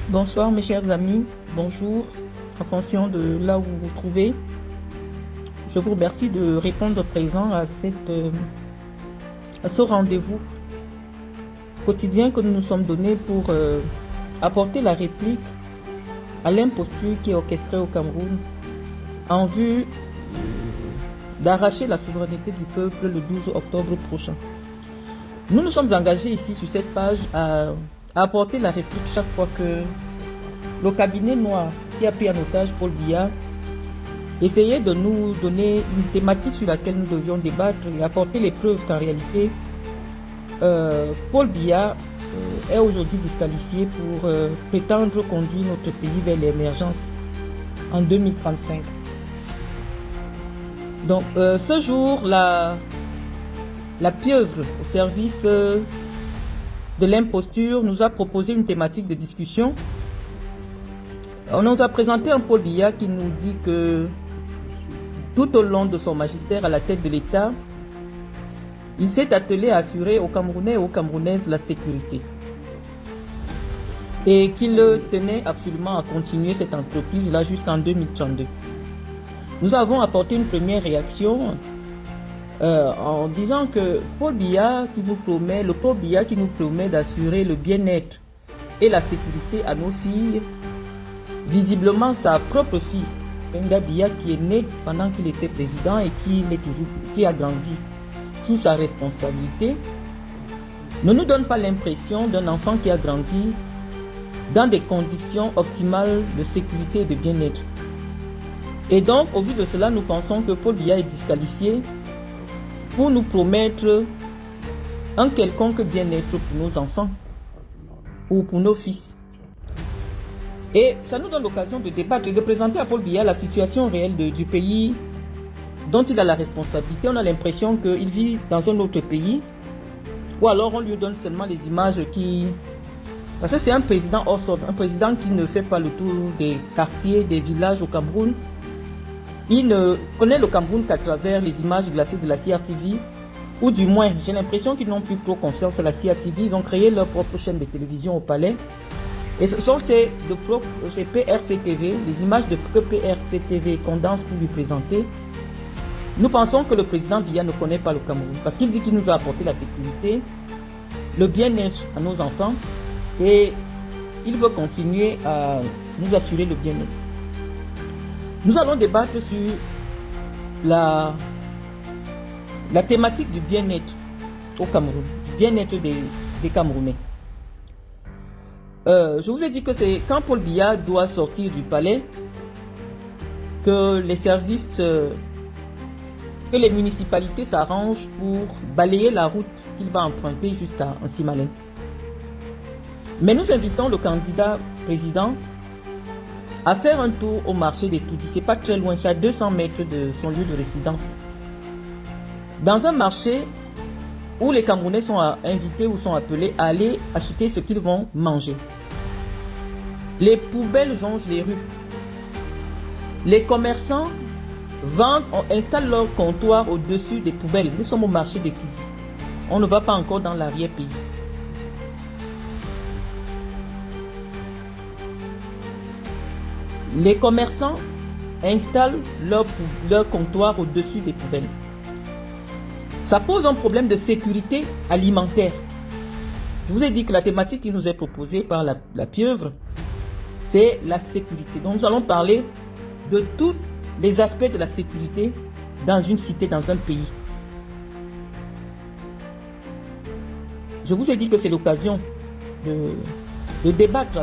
Bonsoir mes chers amis, bonjour, en fonction de là où vous vous trouvez. Je vous remercie de répondre présent à ce rendez-vous quotidien que nous nous sommes donnés pour apporter la réplique à l'imposture qui est orchestrée au Cameroun en vue d'arracher la souveraineté du peuple le 12 octobre prochain. Nous nous sommes engagés ici sur cette page à apporter la réplique chaque fois que le cabinet noir qui a pris en otage Paul Biya essayait de nous donner une thématique sur laquelle nous devions débattre et apporter les preuves qu'en réalité Paul Biya est aujourd'hui disqualifié pour prétendre conduire notre pays vers l'émergence en 2035. Donc ce jour, la pieuvre au service de l'imposture nous a proposé une thématique de discussion. On nous a présenté un Paul Biya qui nous dit que tout au long de son magistère à la tête de l'État, il s'est attelé à assurer aux Camerounais et aux Camerounaises la sécurité. Et qu'il tenait absolument à continuer cette entreprise-là jusqu'en 2032. Nous avons apporté une première réaction en disant que Paul Biya qui nous promet, le Paul Biya qui nous promet d'assurer le bien-être et la sécurité à nos filles, visiblement sa propre fille, Penda Biya, qui est née pendant qu'il était président et qui a grandi sous sa responsabilité, ne nous donne pas l'impression d'un enfant qui a grandi dans des conditions optimales de sécurité et de bien-être. Et donc, au vu de cela, nous pensons que Paul Biya est disqualifié pour nous promettre un quelconque bien-être pour nos enfants ou pour nos fils. Et ça nous donne l'occasion de débattre et de présenter à Paul Biya la situation réelle du pays dont il a la responsabilité. On a l'impression qu'il vit dans un autre pays, ou alors on lui donne seulement les images qui... Parce que c'est un président hors sol, un président qui ne fait pas le tour des quartiers, des villages au Cameroun. Il ne connaît le Cameroun qu'à travers les images glacées de la CRTV, ou du moins, j'ai l'impression qu'ils n'ont plus trop confiance à la CRTV. Ils ont créé leur propre chaîne de télévision au palais. Et ce sont ces PRC-TV, les images de PRC-TV condensent pour lui présenter. Nous pensons que le président Biya ne connaît pas le Cameroun, parce qu'il dit qu'il nous a apporté la sécurité, le bien-être à nos enfants, et il veut continuer à nous assurer le bien-être. Nous allons débattre sur la thématique du bien-être au Cameroun, du bien-être des Camerounais. Je vous ai dit que c'est quand Paul Biya doit sortir du palais que les services, que les municipalités s'arrangent pour balayer la route qu'il va emprunter jusqu'à Ansimalem. Mais nous invitons le candidat président à faire un tour au marché des Toudis. C'est pas très loin, c'est à 200 mètres de son lieu de résidence. Dans un marché où les Camerounais sont invités ou sont appelés à aller acheter ce qu'ils vont manger. Les poubelles jonchent les rues. Les commerçants installent leur comptoir au-dessus des poubelles. Nous sommes au marché des Toudis. On ne va pas encore dans l'arrière-pays. Les commerçants installent leur comptoir au-dessus des poubelles. Ça pose un problème de sécurité alimentaire. Je vous ai dit que la thématique qui nous est proposée par la pieuvre, c'est la sécurité. Donc nous allons parler de tous les aspects de la sécurité dans une cité, dans un pays. Je vous ai dit que c'est l'occasion de débattre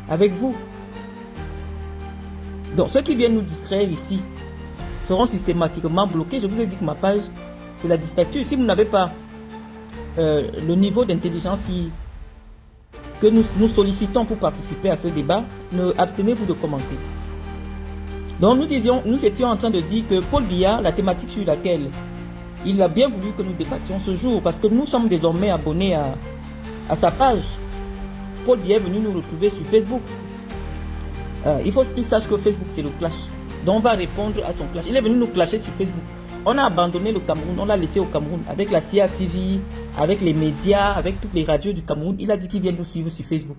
avec vous. Donc ceux qui viennent nous distraire ici seront systématiquement bloqués. Je vous ai dit que ma page, c'est la dictature. Si vous n'avez pas le niveau d'intelligence que nous sollicitons pour participer à ce débat, abstenez-vous de commenter. Donc nous étions en train de dire que Paul Biya, la thématique sur laquelle il a bien voulu que nous débattions ce jour, parce que nous sommes désormais abonnés à sa page. Paul Biya est venu nous retrouver sur Facebook. Il faut qu'il sache que Facebook c'est le clash. Donc on va répondre à son clash. Il est venu nous clasher sur Facebook. On a abandonné le Cameroun, on l'a laissé au Cameroun avec la CRTV, avec les médias, avec toutes les radios du Cameroun. Il a dit qu'il vient nous suivre sur Facebook.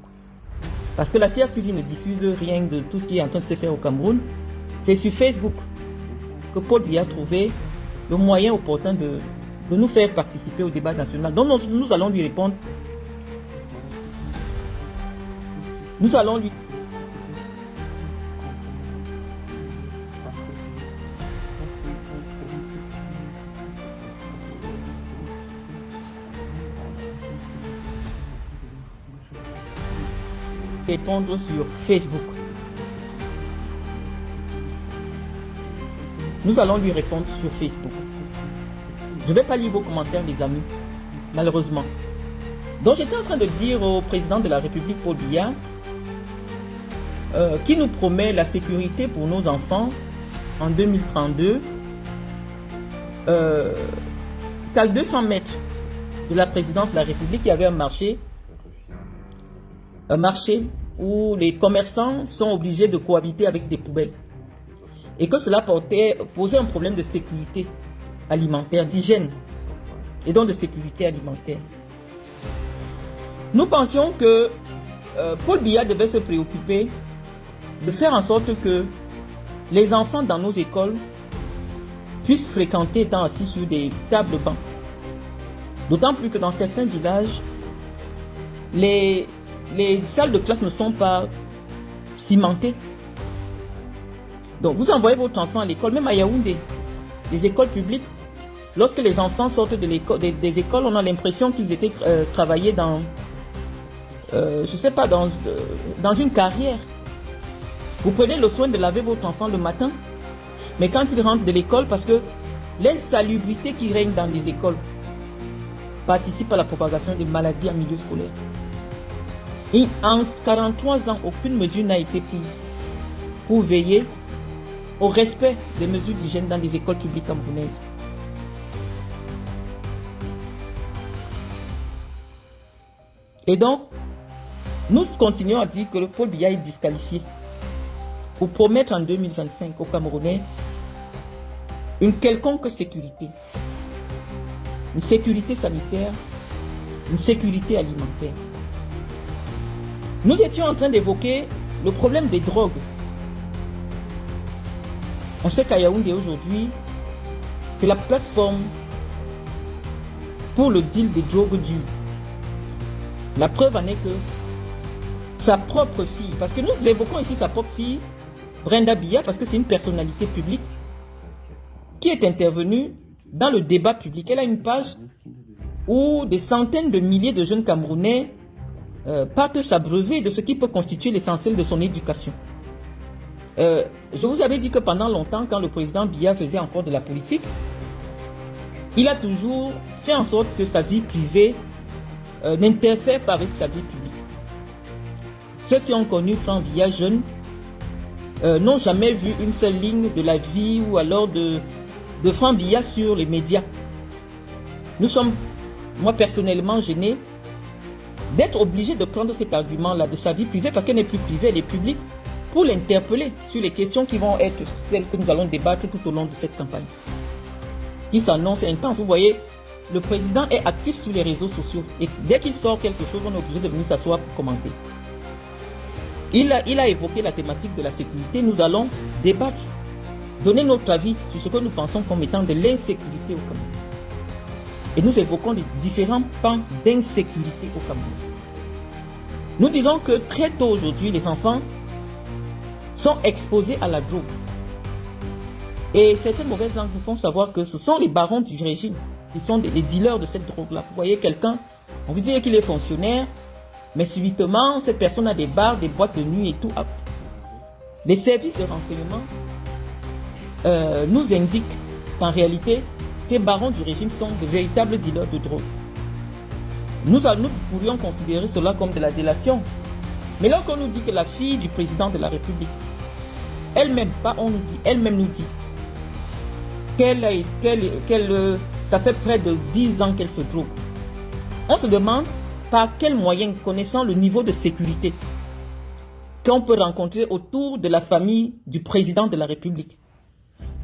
Parce que la CRTV ne diffuse rien de tout ce qui est en train de se faire au Cameroun. C'est sur Facebook que Paul Biya a trouvé le moyen opportun de nous faire participer au débat national. Donc nous allons lui répondre. Nous allons lui... répondre sur Facebook. Nous allons lui répondre sur Facebook. Je ne vais pas lire vos commentaires, les amis, malheureusement. Donc j'étais en train de dire au président de la République, Paul Biya, qui nous promet la sécurité pour nos enfants en 2032, qu'à 200 mètres de la présidence de la République, il y avait un marché où les commerçants sont obligés de cohabiter avec des poubelles. Et que cela posait un problème de sécurité alimentaire, d'hygiène, et donc de sécurité alimentaire. Nous pensions que Paul Biya devait se préoccuper de faire en sorte que les enfants dans nos écoles puissent fréquenter étant assis sur des tables bancs. D'autant plus que dans certains villages, les salles de classe ne sont pas cimentées. Donc vous envoyez votre enfant à l'école, même à Yaoundé, les écoles publiques. Lorsque les enfants sortent de l'école, des écoles, on a l'impression qu'ils étaient travaillés dans, je sais pas, dans une carrière. Vous prenez le soin de laver votre enfant le matin, mais quand il rentre de l'école, parce que l'insalubrité qui règne dans les écoles participe à la propagation des maladies en milieu scolaire. Et en 43 ans, aucune mesure n'a été prise pour veiller au respect des mesures d'hygiène dans les écoles publiques camerounaises. Et donc, nous continuons à dire que le Paul Biya est disqualifié pour promettre en 2025 aux Camerounais une quelconque sécurité. Une sécurité sanitaire, une sécurité alimentaire. Nous étions en train d'évoquer le problème des drogues. On sait qu'à Yaoundé aujourd'hui, c'est la plateforme pour le deal des drogues dures. La preuve en est que sa propre fille, parce que nous évoquons ici sa propre fille, Brenda Biya, parce que c'est une personnalité publique qui est intervenue dans le débat public. Elle a une page où des centaines de milliers de jeunes Camerounais partent s'abreuver de ce qui peut constituer l'essentiel de son éducation. Je vous avais dit que pendant longtemps, quand le président Biya faisait encore de la politique, il a toujours fait en sorte que sa vie privée n'interfère pas avec sa vie publique. Ceux qui ont connu Franck Biya jeune n'ont jamais vu une seule ligne de la vie ou alors de Franck Biya sur les médias. Nous sommes, moi personnellement, gênés d'être obligés de prendre cet argument-là de sa vie privée, parce qu'elle n'est plus privée, elle est publique, pour l'interpeller sur les questions qui vont être celles que nous allons débattre tout au long de cette campagne, qui s'annonce intense. Vous voyez, le président est actif sur les réseaux sociaux, et dès qu'il sort quelque chose, on est obligé de venir s'asseoir pour commenter. Il a évoqué la thématique de la sécurité. Nous allons débattre, donner notre avis sur ce que nous pensons comme étant de l'insécurité au Cameroun. Et nous évoquons les différents pans d'insécurité au Cameroun. Nous disons que très tôt aujourd'hui, les enfants sont exposés à la drogue. Et certaines mauvaises langues nous font savoir que ce sont les barons du régime qui sont les dealers de cette drogue-là. Vous voyez quelqu'un, on vous dit qu'il est fonctionnaire, mais subitement, cette personne a des bars, des boîtes de nuit et tout. Les services de renseignement nous indiquent qu'en réalité, ces barons du régime sont de véritables dealers de drogue. Nous pourrions considérer cela comme de la délation. Mais lorsqu'on nous dit que la fille du président de la République, elle-même, pas on nous dit, elle-même nous dit ça fait près de 10 ans qu'elle se drogue. On se demande par quels moyens, connaissant le niveau de sécurité qu'on peut rencontrer autour de la famille du président de la République,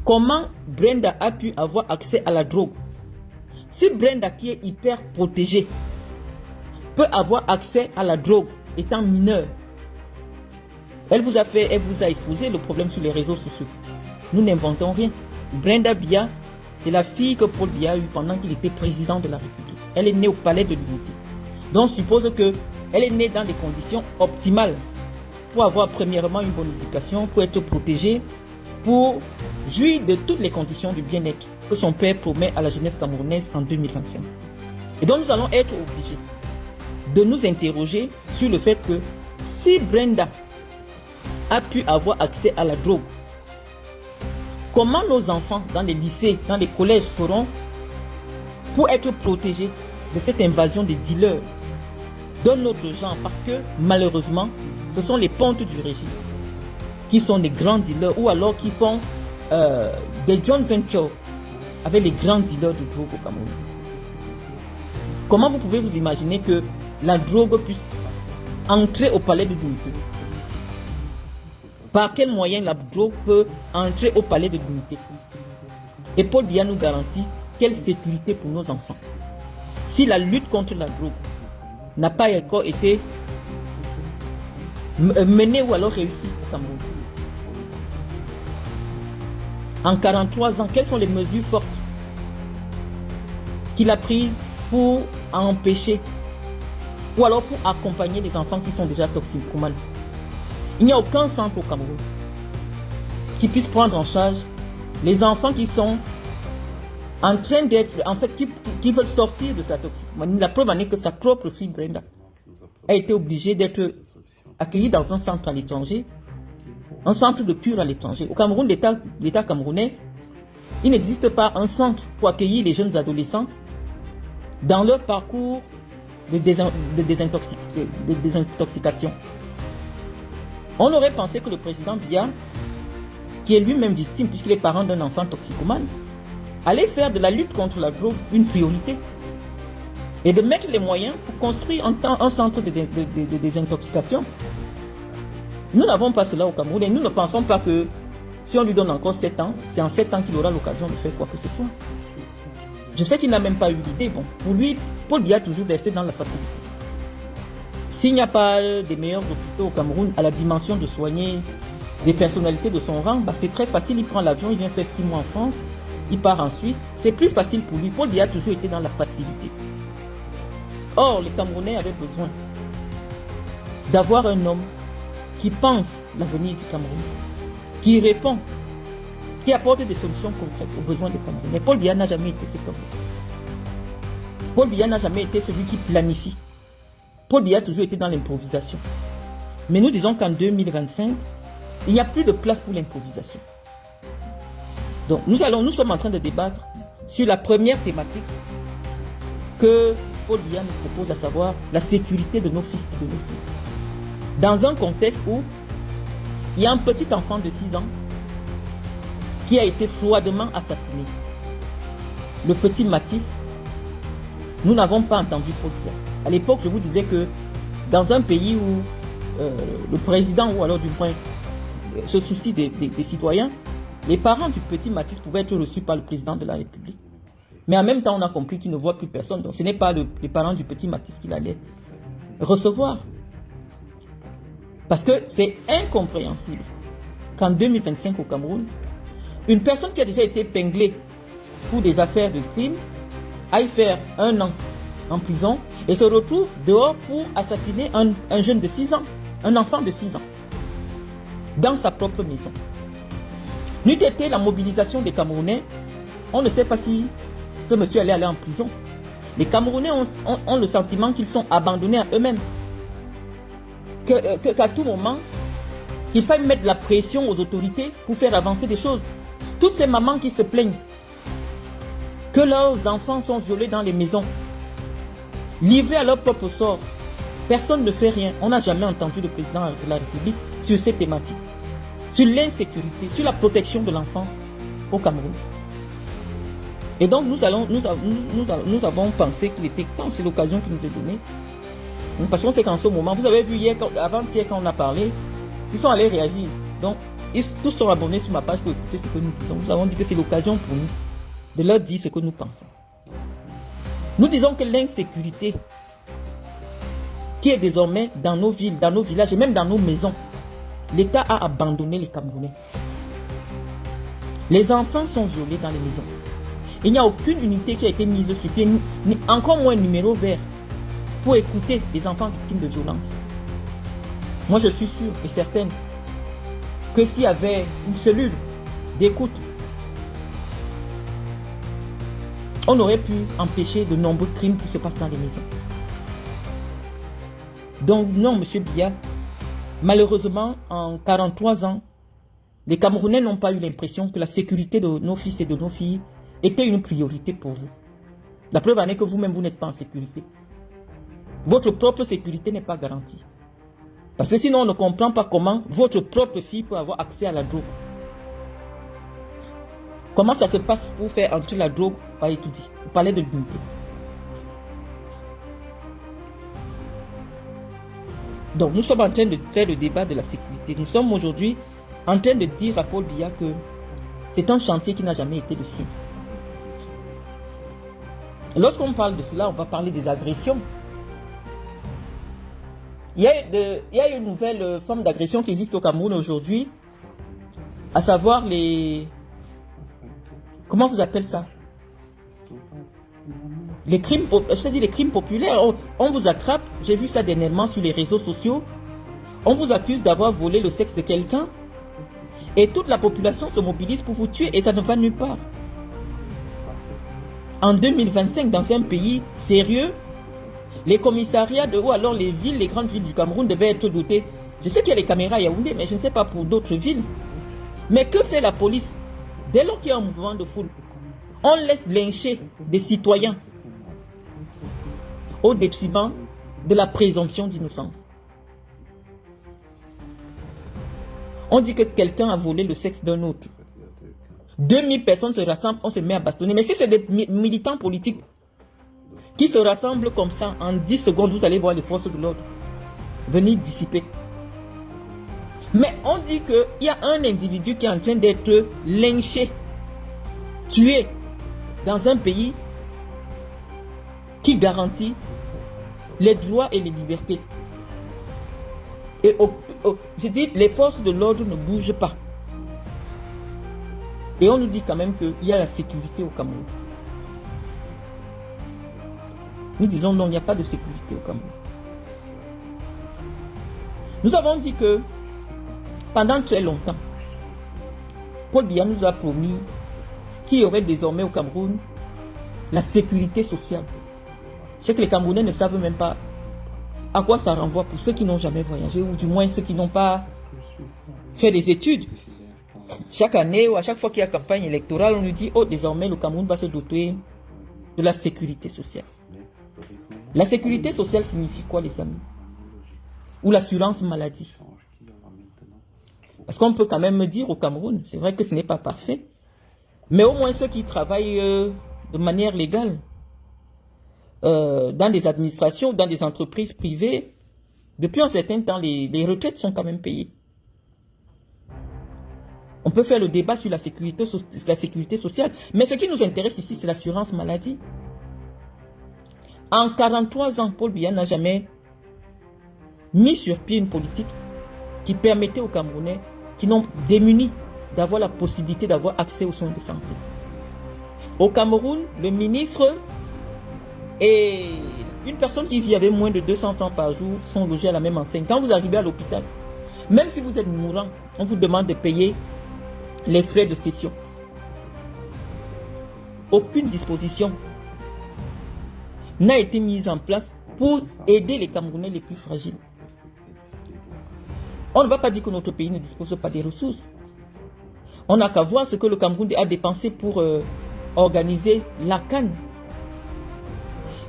comment Brenda a pu avoir accès à la drogue. Si Brenda, qui est hyper protégée, peut avoir accès à la drogue étant mineure, Elle vous a exposé le problème sur les réseaux sociaux. Nous n'inventons rien. Brenda Biya, c'est la fille que Paul Biya a eue pendant qu'il était président de la République. Elle est née au Palais de l'Unité. Donc, suppose qu'elle est née dans des conditions optimales pour avoir premièrement une bonne éducation, pour être protégée, pour jouir de toutes les conditions du bien-être que son père promet à la jeunesse camerounaise en 2025. Et donc, nous allons être obligés de nous interroger sur le fait que si Brenda a pu avoir accès à la drogue, comment nos enfants dans les lycées, dans les collèges feront pour être protégés de cette invasion des dealers de notre genre? Parce que malheureusement, ce sont les pontes du régime qui sont des grands dealers ou alors qui font des joint ventures avec les grands dealers de drogue au Cameroun. Comment vous pouvez vous imaginer que la drogue puisse entrer au palais de l'unité? Par quel moyen la drogue peut entrer au palais de l'unité? Et Paul Biya nous garantit quelle sécurité pour nos enfants. Si la lutte contre la drogue n'a pas encore été menée ou alors réussie au Cameroun. En 43 ans, quelles sont les mesures fortes qu'il a prises pour empêcher ou alors pour accompagner les enfants qui sont déjà toxicomanes? Il n'y a aucun centre au Cameroun qui puisse prendre en charge les enfants qui sont en train d'être, en fait, qui veulent sortir de sa toxicomanie. La preuve en est que sa propre fille Brenda a été obligée d'être accueillie dans un centre à l'étranger, un centre de cure à l'étranger. Au Cameroun, l'État camerounais, il n'existe pas un centre pour accueillir les jeunes adolescents dans leur parcours de désintoxication. On aurait pensé que le président Biya, qui est lui-même victime puisqu'il est parent d'un enfant toxicomane, allait faire de la lutte contre la drogue une priorité et de mettre les moyens pour construire un centre de désintoxication. Nous n'avons pas cela au Cameroun et nous ne pensons pas que si on lui donne encore 7 ans, c'est en 7 ans qu'il aura l'occasion de faire quoi que ce soit. Je sais qu'il n'a même pas eu l'idée. Bon, pour lui, Paul Biya a toujours versé dans la facilité. S'il n'y a pas des meilleurs hôpitaux au Cameroun à la dimension de soigner des personnalités de son rang, bah c'est très facile. Il prend l'avion, il vient faire 6 mois en France, il part en Suisse. C'est plus facile pour lui. Paul Biya a toujours été dans la facilité. Or, les Camerounais avaient besoin d'avoir un homme qui pense l'avenir du Cameroun, qui répond, qui apporte des solutions concrètes aux besoins des Camerounais. Paul Biya n'a jamais été cet homme. Paul Biya n'a jamais été celui qui planifie. Paul Biya a toujours été dans l'improvisation. Mais nous disons qu'en 2025, il n'y a plus de place pour l'improvisation. Donc nous sommes en train de débattre sur la première thématique que Paul Biya nous propose, à savoir la sécurité de nos fils et de nos filles. Dans un contexte où il y a un petit enfant de 6 ans qui a été froidement assassiné. Le petit Matisse, nous n'avons pas entendu Paul Biya. À l'époque, je vous disais que dans un pays où le président, ou alors du moins se soucie des citoyens, les parents du petit Matisse pouvaient être reçus par le président de la République. Mais en même temps, on a compris qu'il ne voit plus personne. Donc ce n'est pas les parents du petit Matisse qu'il allait recevoir. Parce que c'est incompréhensible qu'en 2025 au Cameroun, une personne qui a déjà été épinglée pour des affaires de crime aille faire 1 an en prison et se retrouve dehors pour assassiner un jeune de 6 ans, un enfant de 6 ans, dans sa propre maison. N'eût été la mobilisation des Camerounais, on ne sait pas si ce monsieur allait aller en prison. Les Camerounais ont le sentiment qu'ils sont abandonnés à eux-mêmes. Qu'à tout moment, qu'il faille mettre de la pression aux autorités pour faire avancer des choses. Toutes ces mamans qui se plaignent que leurs enfants sont violés dans les maisons, livrés à leur propre sort, personne ne fait rien. On n'a jamais entendu le président de la République sur ces thématiques, sur l'insécurité, sur la protection de l'enfance au Cameroun. Et donc nous avons pensé qu'il était temps, c'est l'occasion qui nous est donnée. Parce qu'on sait qu'en ce moment, vous avez vu avant-hier quand on a parlé, ils sont allés réagir. Donc, ils tous sont abonnés sur ma page pour écouter ce que nous disons. Nous avons dit que c'est l'occasion pour nous de leur dire ce que nous pensons. Nous disons que l'insécurité qui est désormais dans nos villes, dans nos villages et même dans nos maisons, l'État a abandonné les Camerounais. Les enfants sont violés dans les maisons. Il n'y a aucune unité qui a été mise sur pied, ni encore moins un numéro vert pour écouter les enfants victimes de violences. Moi, je suis sûre et certaine que s'il y avait une cellule d'écoute, on aurait pu empêcher de nombreux crimes qui se passent dans les maisons. Donc non, M. Biya, malheureusement, en 43 ans, les Camerounais n'ont pas eu l'impression que la sécurité de nos fils et de nos filles était une priorité pour vous. La preuve en est que vous-même, vous n'êtes pas en sécurité. Votre propre sécurité n'est pas garantie. Parce que sinon, on ne comprend pas comment votre propre fille peut avoir accès à la drogue. Comment ça se passe pour faire entrer la drogue par étudier, au palais de l'unité? Donc, nous sommes en train de faire le débat de la sécurité. Nous sommes aujourd'hui en train de dire à Paul Biya que c'est un chantier qui n'a jamais été le sien. Lorsqu'on parle de cela, on va parler des agressions. Il y a une nouvelle forme d'agression qui existe au Cameroun aujourd'hui, à savoir les... Comment vous appelez ça? Les crimes, c'est-à-dire les crimes populaires. On vous attrape, j'ai vu ça dernièrement sur les réseaux sociaux, on vous accuse d'avoir volé le sexe de quelqu'un et toute la population se mobilise pour vous tuer et ça ne va nulle part. En 2025, dans un pays sérieux, les commissariats ou alors les villes, les grandes villes du Cameroun devaient être dotées. Je sais qu'il y a les caméras à Yaoundé, mais je ne sais pas pour d'autres villes. Mais que fait la police? Dès lors qu'il y a un mouvement de foule, on laisse lyncher des citoyens au détriment de la présomption d'innocence. On dit que quelqu'un a volé le sexe d'un autre. 2000 personnes se rassemblent, on se met à bastonner. Mais si c'est des militants politiques qui se rassemblent comme ça, en 10 secondes, vous allez voir les forces de l'ordre venir dissiper. Mais on dit qu'il y a un individu qui est en train d'être lynché, tué dans un pays qui garantit les droits et les libertés. Et je dis, les forces de l'ordre ne bougent pas. Et on nous dit quand même qu'il y a la sécurité au Cameroun. Nous disons non, il n'y a pas de sécurité au Cameroun. Nous avons dit que pendant très longtemps, Paul Biya nous a promis qu'il y aurait désormais au Cameroun la sécurité sociale. C'est que les Camerounais ne savent même pas à quoi ça renvoie pour ceux qui n'ont jamais voyagé ou du moins ceux qui n'ont pas fait des études. Chaque année ou à chaque fois qu'il y a campagne électorale, on nous dit oh désormais le Cameroun va se doter de la sécurité sociale. La sécurité sociale signifie quoi les amis? Ou l'assurance maladie? Parce qu'on peut quand même me dire au Cameroun, c'est vrai que ce n'est pas parfait, mais au moins ceux qui travaillent de manière légale dans des administrations, dans des entreprises privées, depuis un certain temps, les retraites sont quand même payées. On peut faire le débat sur la sécurité sociale, mais ce qui nous intéresse ici, c'est l'assurance maladie. En 43 ans, Paul Biya n'a jamais mis sur pied une politique qui permettait aux Camerounais qui n'ont démunis d'avoir la possibilité d'avoir accès aux soins de santé. Au Cameroun, le ministre et une personne qui vit avec moins de 200 francs par jour sont logés à la même enseigne. Quand vous arrivez à l'hôpital, même si vous êtes mourant, on vous demande de payer les frais de session. Aucune disposition n'a été mise en place pour aider les Camerounais les plus fragiles. On ne va pas dire que notre pays ne dispose pas des ressources. On n'a qu'à voir ce que le Cameroun a dépensé pour organiser la CAN.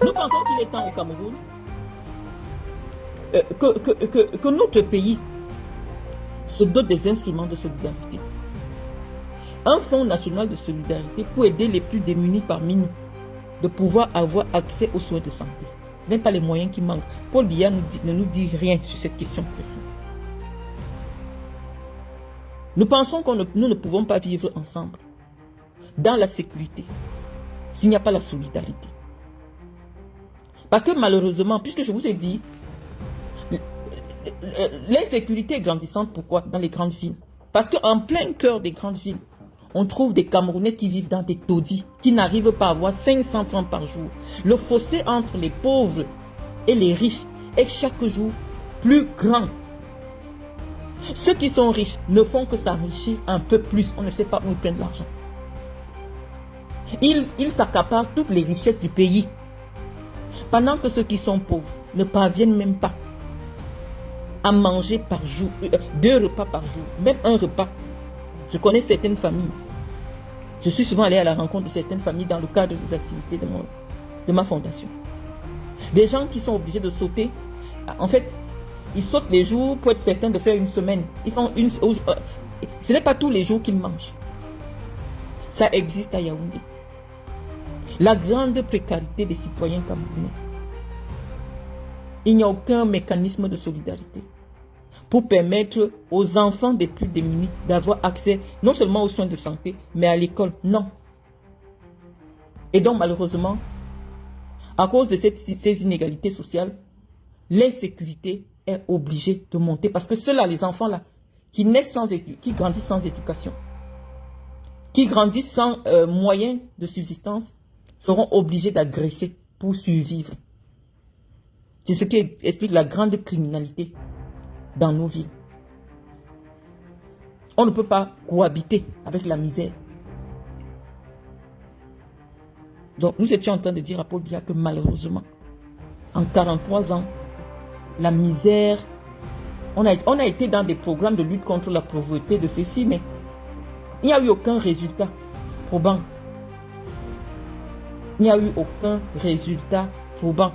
Nous pensons qu'il est temps au Cameroun que notre pays se dote des instruments de solidarité. Un fonds national de solidarité pour aider les plus démunis parmi nous de pouvoir avoir accès aux soins de santé. Ce n'est pas les moyens qui manquent. Paul Biya ne nous dit rien sur cette question précise. Nous pensons que nous ne pouvons pas vivre ensemble dans la sécurité s'il n'y a pas la solidarité. Parce que malheureusement, puisque je vous ai dit, L'insécurité est grandissante, pourquoi? Dans les grandes villes. Parce qu'en plein cœur des grandes villes, on trouve des Camerounais qui vivent dans des taudis, qui n'arrivent pas à avoir 500 francs par jour. Le fossé entre les pauvres et les riches est chaque jour plus grand. Ceux qui sont riches ne font que s'enrichir un peu plus. On ne sait pas où ils prennent l'argent. Ils s'accaparent toutes les richesses du pays. Pendant que ceux qui sont pauvres ne parviennent même pas à manger par jour, 2 repas par jour, même un repas. Je connais certaines familles. Je suis souvent allé à la rencontre de certaines familles dans le cadre des activités de ma fondation. Des gens qui sont obligés de sauter. En fait, ils sautent les jours pour être certains de faire une semaine. Ils font ce n'est pas tous les jours qu'ils mangent. Ça existe à Yaoundé. La grande précarité des citoyens camerounais. Il n'y a aucun mécanisme de solidarité pour permettre aux enfants des plus démunis d'avoir accès non seulement aux soins de santé, mais à l'école. Non. Et donc malheureusement, à cause de ces inégalités sociales, l'insécurité est obligée de monter. Parce que ceux-là, les enfants-là, qui naissent qui grandissent sans éducation, qui grandissent sans moyens de subsistance, seront obligés d'agresser pour survivre. C'est ce qui explique la grande criminalité dans nos villes. On ne peut pas cohabiter avec la misère. Donc nous étions en train de dire à Paul Biya que malheureusement, en 43 ans, la misère, on a été dans des programmes de lutte contre la pauvreté de ceci, mais il n'y a eu aucun résultat probant. Il n'y a eu aucun résultat probant.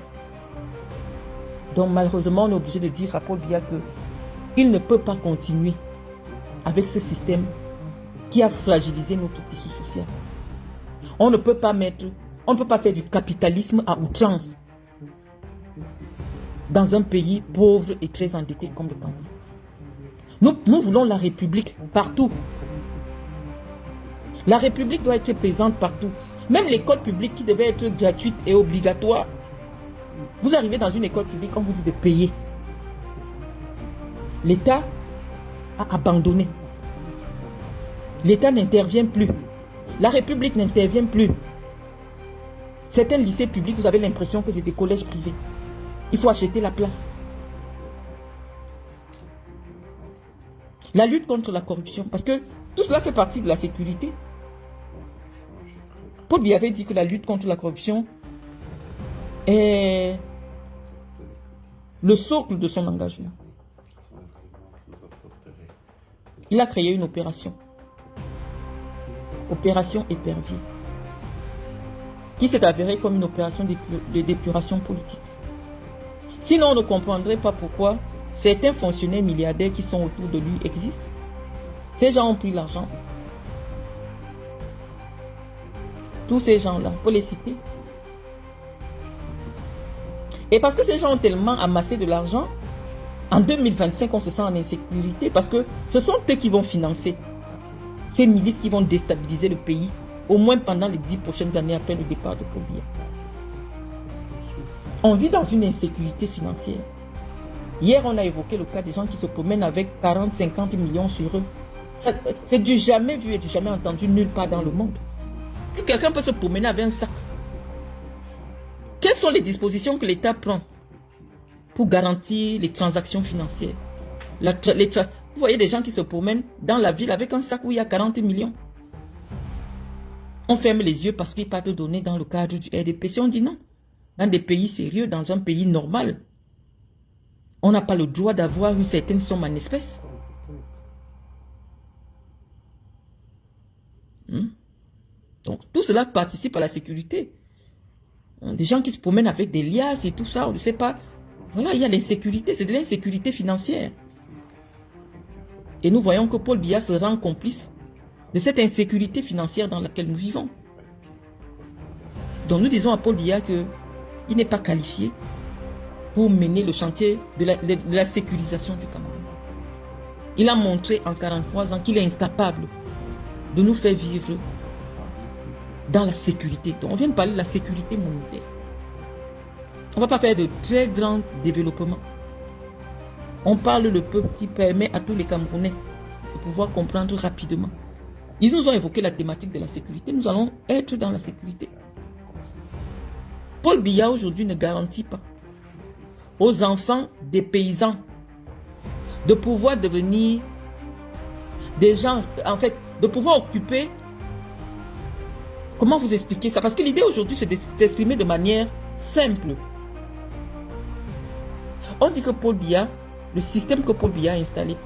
Donc malheureusement, on est obligé de dire à Paul Biya qu'il ne peut pas continuer avec ce système qui a fragilisé notre tissu social. On ne peut pas faire du capitalisme à outrance dans un pays pauvre et très endetté comme le Cameroun. Nous voulons la République partout. La République doit être présente partout. Même l'école publique qui devait être gratuite et obligatoire. Vous arrivez dans une école publique, on vous dit de payer. L'État a abandonné. L'État n'intervient plus. La République n'intervient plus. Certains lycées publics, vous avez l'impression que c'est des collèges privés. Il faut acheter la place. La lutte contre la corruption, parce que tout cela fait partie de la sécurité. Paul Biya avait dit que la lutte contre la corruption est le socle de son engagement. Il a créé une opération. Opération Épervier. Qui s'est avérée comme une opération d'épuration politique. Sinon, on ne comprendrait pas pourquoi certains fonctionnaires milliardaires qui sont autour de lui existent. Ces gens ont pris l'argent. Tous ces gens-là, il faut les citer. Et parce que ces gens ont tellement amassé de l'argent, en 2025, on se sent en insécurité parce que ce sont eux qui vont financer ces milices qui vont déstabiliser le pays, au moins pendant les 10 prochaines années après le départ de Paul Biya. On vit dans une insécurité financière. Hier, on a évoqué le cas des gens qui se promènent avec 40-50 millions sur eux. C'est du jamais vu et du jamais entendu nulle part dans le monde. Que quelqu'un peut se promener avec un sac. Quelles sont les dispositions que l'État prend pour garantir les transactions financières? Vous voyez des gens qui se promènent dans la ville avec un sac où il y a 40 millions. On ferme les yeux parce qu'il n'y a pas de données dans le cadre du RDPC. On dit non. Dans des pays sérieux, dans un pays normal, on n'a pas le droit d'avoir une certaine somme en espèces. Donc tout cela participe à la sécurité. Des gens qui se promènent avec des liasses et tout ça, on ne sait pas. Voilà, il y a l'insécurité, c'est de l'insécurité financière. Et nous voyons que Paul Biya se rend complice de cette insécurité financière dans laquelle nous vivons. Donc nous disons à Paul Biya qu'il n'est pas qualifié pour mener le chantier de la sécurisation du Cameroun. Il a montré en 43 ans qu'il est incapable de nous faire vivre dans la sécurité. Donc on vient de parler de la sécurité monétaire. On ne va pas faire de très grands développements On parle le peuple qui permet à tous les Camerounais de pouvoir comprendre rapidement. Ils nous ont évoqué la thématique de la sécurité. Nous allons être dans la sécurité. Paul Biya aujourd'hui ne garantit pas aux enfants des paysans de pouvoir devenir des gens, en fait, de pouvoir occuper. Comment vous expliquer ça? Parce que l'idée aujourd'hui, c'est de s'exprimer de manière simple. On dit que Paul Biya, le système que Paul Biya a installé,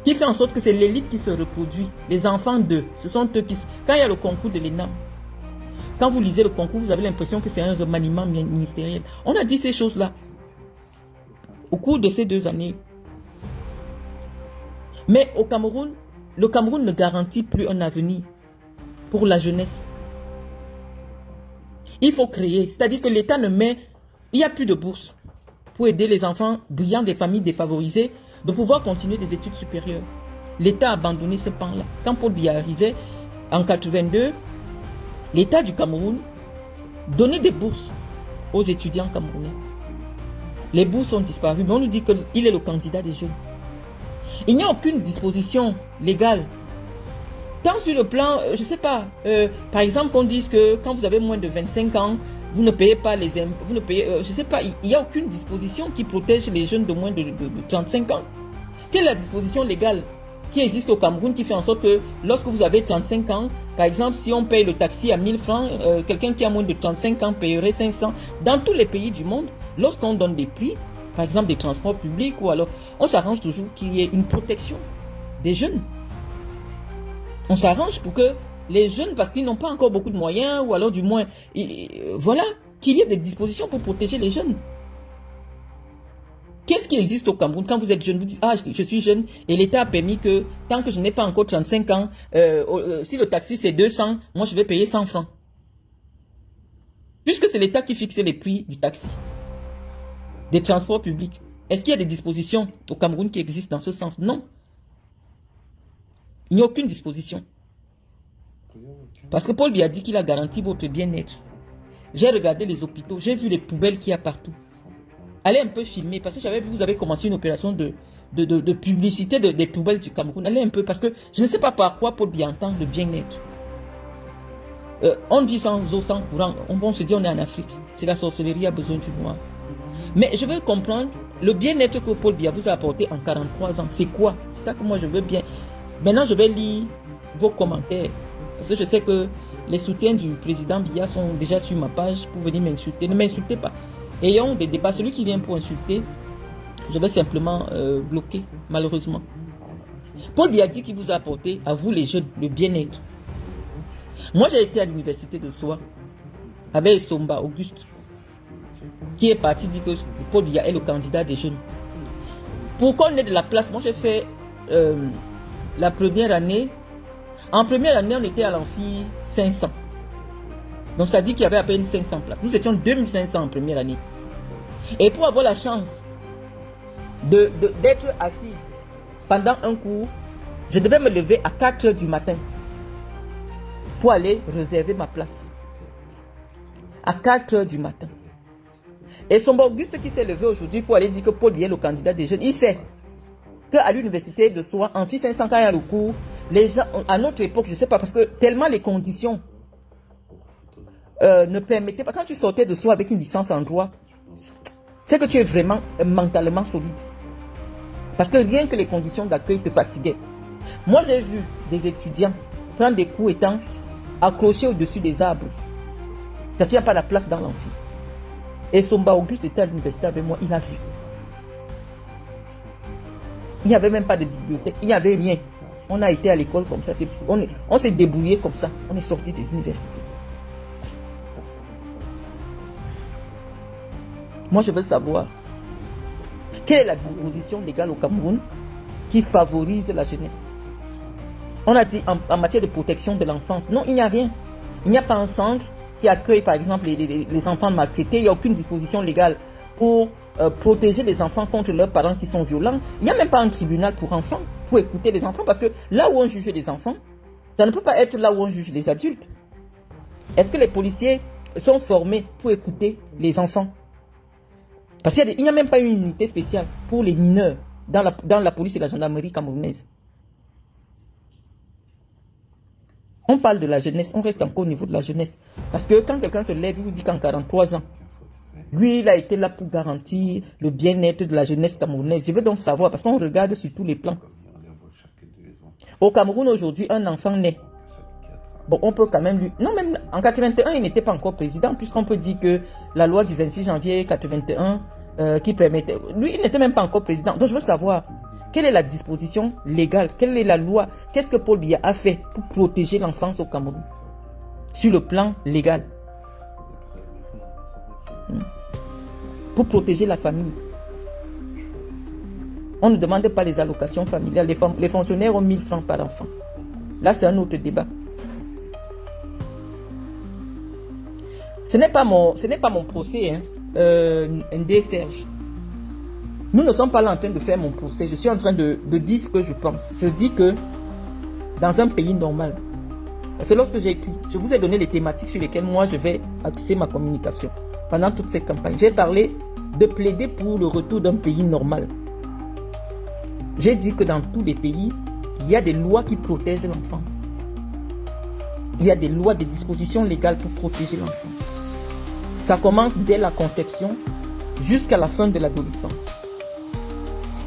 qui fait en sorte que c'est l'élite qui se reproduit. Les enfants d'eux, ce sont eux qui... Quand il y a le concours de l'ENAM, quand vous lisez le concours, vous avez l'impression que c'est un remaniement ministériel. On a dit ces choses-là au cours de ces 2 années. Mais au Cameroun, le Cameroun ne garantit plus un avenir pour la jeunesse. Il faut créer, c'est-à-dire que l'État ne met... Il n'y a plus de bourse pour aider les enfants brillants des familles défavorisées de pouvoir continuer des études supérieures. L'État a abandonné ce pan-là. Quand Paul Biya arrivait en 82, l'État du Cameroun donnait des bourses aux étudiants camerounais. Les bourses ont disparu, mais on nous dit qu'il est le candidat des jeunes. Il n'y a aucune disposition légale. Tant sur le plan, je ne sais pas, par exemple qu'on dise que quand vous avez moins de 25 ans, vous ne payez pas les impôts, vous ne payez, je ne sais pas, il n'y a aucune disposition qui protège les jeunes de moins de 35 ans. Quelle est la disposition légale qui existe au Cameroun qui fait en sorte que lorsque vous avez 35 ans, par exemple, si on paye le taxi à 1000 francs, quelqu'un qui a moins de 35 ans payerait 500. Dans tous les pays du monde, lorsqu'on donne des prix, par exemple des transports publics, ou alors on s'arrange toujours qu'il y ait une protection des jeunes. On s'arrange pour que les jeunes, parce qu'ils n'ont pas encore beaucoup de moyens, ou alors du moins, voilà, qu'il y ait des dispositions pour protéger les jeunes. Qu'est-ce qui existe au Cameroun? Quand vous êtes jeune, vous dites, ah, je suis jeune, et l'État a permis que, tant que je n'ai pas encore 35 ans, si le taxi c'est 200, moi je vais payer 100 francs. Puisque c'est l'État qui fixe les prix du taxi, des transports publics. Est-ce qu'il y a des dispositions au Cameroun qui existent dans ce sens? Non. Il n'y a aucune disposition. Parce que Paul Biya dit qu'il a garanti votre bien-être. J'ai regardé les hôpitaux, j'ai vu les poubelles qu'il y a partout. Allez un peu filmer, parce que j'avais vu, vous avez commencé une opération de publicité des poubelles du Cameroun. Allez un peu, parce que je ne sais pas par quoi Paul Biya entend le bien-être. On dit sans eau, sans courant, on se dit on est en Afrique. C'est la sorcellerie, a besoin du noir. Mais je veux comprendre, le bien-être que Paul Biya vous a apporté en 43 ans, c'est quoi? C'est ça que moi je veux bien. Maintenant, je vais lire vos commentaires. Parce que je sais que les soutiens du président Biya sont déjà sur ma page pour venir m'insulter. Ne m'insultez pas. Ayons des débats. Celui qui vient pour insulter, je vais simplement bloquer, malheureusement. Paul Biya dit qu'il vous a apporté, à vous les jeunes, le bien-être. Moi, j'ai été à l'université de Soa avec Somba Auguste, qui est parti dire que Paul Biya est le candidat des jeunes. Pour qu'on ait de la place, moi j'ai fait la première année. En première année, on était à l'amphi 500. Donc ça dit qu'il y avait à peine 500 places. Nous étions 2500 en première année. Et pour avoir la chance d'être assise pendant un cours, je devais me lever à 4 h du matin pour aller réserver ma place. À 4 h du matin. Et son Auguste qui s'est levé aujourd'hui pour aller dire que Paul Biya est le candidat des jeunes, il sait qu'à l'université de Soa, en 500 quand il y a le cours, les gens, à notre époque, je ne sais pas, parce que tellement les conditions ne permettaient pas. Quand tu sortais de Soa avec une licence en droit, c'est que tu es vraiment mentalement solide. Parce que rien que les conditions d'accueil te fatiguaient. Moi, j'ai vu des étudiants prendre des cours étant accrochés au-dessus des arbres. Parce qu'il n'y a pas de place dans l'amphi. Et Somba Auguste était à l'université avec moi, il a vu. Il n'y avait même pas de bibliothèque, il n'y avait rien. On a été à l'école comme ça, on s'est débrouillé comme ça, on est sorti des universités. Moi, je veux savoir, quelle est la disposition légale au Cameroun qui favorise la jeunesse? On a dit en matière de protection de l'enfance, non, il n'y a rien. Il n'y a pas un centre qui accueille par exemple les enfants maltraités, il n'y a aucune disposition légale pour protéger les enfants contre leurs parents qui sont violents. Il n'y a même pas un tribunal pour enfants, pour écouter les enfants, parce que là où on juge les enfants, ça ne peut pas être là où on juge les adultes. Est-ce que les policiers sont formés pour écouter les enfants? Parce qu'il n'y a même pas une unité spéciale pour les mineurs dans la police et la gendarmerie camerounaise. On parle de la jeunesse, on reste encore au niveau de la jeunesse. Parce que quand quelqu'un se lève, il vous dit qu'en 43 ans, lui, il a été là pour garantir le bien-être de la jeunesse camerounaise. Je veux donc savoir, parce qu'on regarde sur tous les plans. Au Cameroun, aujourd'hui, un enfant naît. Bon, on peut quand même lui... Non, même en 81, il n'était pas encore président, puisqu'on peut dire que la loi du 26 janvier 81 qui permettait... Lui, il n'était même pas encore président. Donc, je veux savoir, quelle est la disposition légale? Quelle est la loi? Qu'est-ce que Paul Biya a fait pour protéger l'enfance au Cameroun? Sur le plan légal. Pour protéger la famille. On ne demande pas les allocations familiales. Les fonctionnaires ont 1000 francs par enfant. Là, c'est un autre débat. Ce n'est pas mon procès, hein, Ndé Serge. Nous ne sommes pas là en train de faire mon procès. Je suis en train de dire ce que je pense. Je dis que dans un pays normal, parce que lorsque j'ai écrit, je vous ai donné les thématiques sur lesquelles moi je vais axer ma communication. Pendant toute cette campagne, j'ai parlé de plaider pour le retour d'un pays normal. J'ai dit que dans tous les pays, il y a des lois qui protègent l'enfance. Il y a des lois, des dispositions légales pour protéger l'enfant. Ça commence dès la conception jusqu'à la fin de l'adolescence.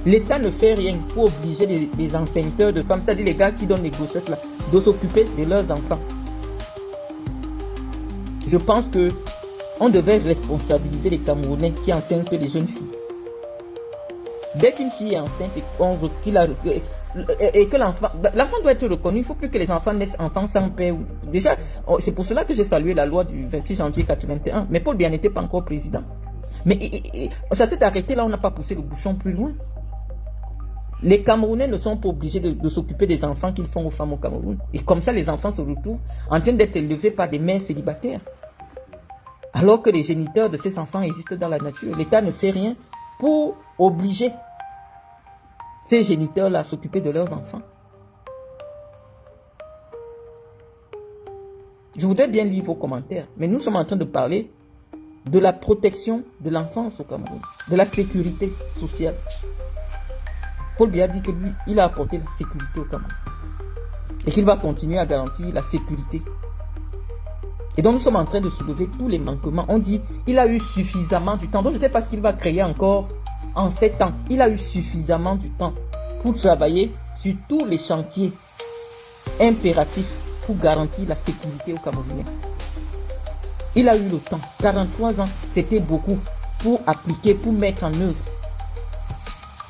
L'État ne fait rien pour obliger les enseignants de femmes, c'est-à-dire les gars qui donnent les grossesses là, de s'occuper de leurs enfants. Je pense que on devait responsabiliser les Camerounais qui enseignent que les jeunes filles. Dès qu'une fille est enceinte et que l'enfant doit être reconnu, il ne faut plus que les enfants naissent enfants sans père. Déjà, c'est pour cela que j'ai salué la loi du 26 janvier 81. Mais Paul Biya n'était pas encore président. Mais ça s'est arrêté là, on n'a pas poussé le bouchon plus loin. Les Camerounais ne sont pas obligés de s'occuper des enfants qu'ils font aux femmes au Cameroun. Et comme ça, les enfants se retrouvent en train d'être élevés par des mères célibataires. Alors que les géniteurs de ces enfants existent dans la nature. L'État ne fait rien pour obliger ces géniteurs-là à s'occuper de leurs enfants. Je voudrais bien lire vos commentaires, mais nous sommes en train de parler de la protection de l'enfance au Cameroun, de la sécurité sociale. Paul Biya dit que lui, il a apporté la sécurité au Cameroun et qu'il va continuer à garantir la sécurité. Et donc nous sommes en train de soulever tous les manquements. On dit il a eu suffisamment du temps. Donc je ne sais pas ce qu'il va créer encore en 7 ans. Il a eu suffisamment du temps pour travailler sur tous les chantiers impératifs pour garantir la sécurité au Camerounais. Il a eu le temps. 43 ans, c'était beaucoup pour appliquer, pour mettre en œuvre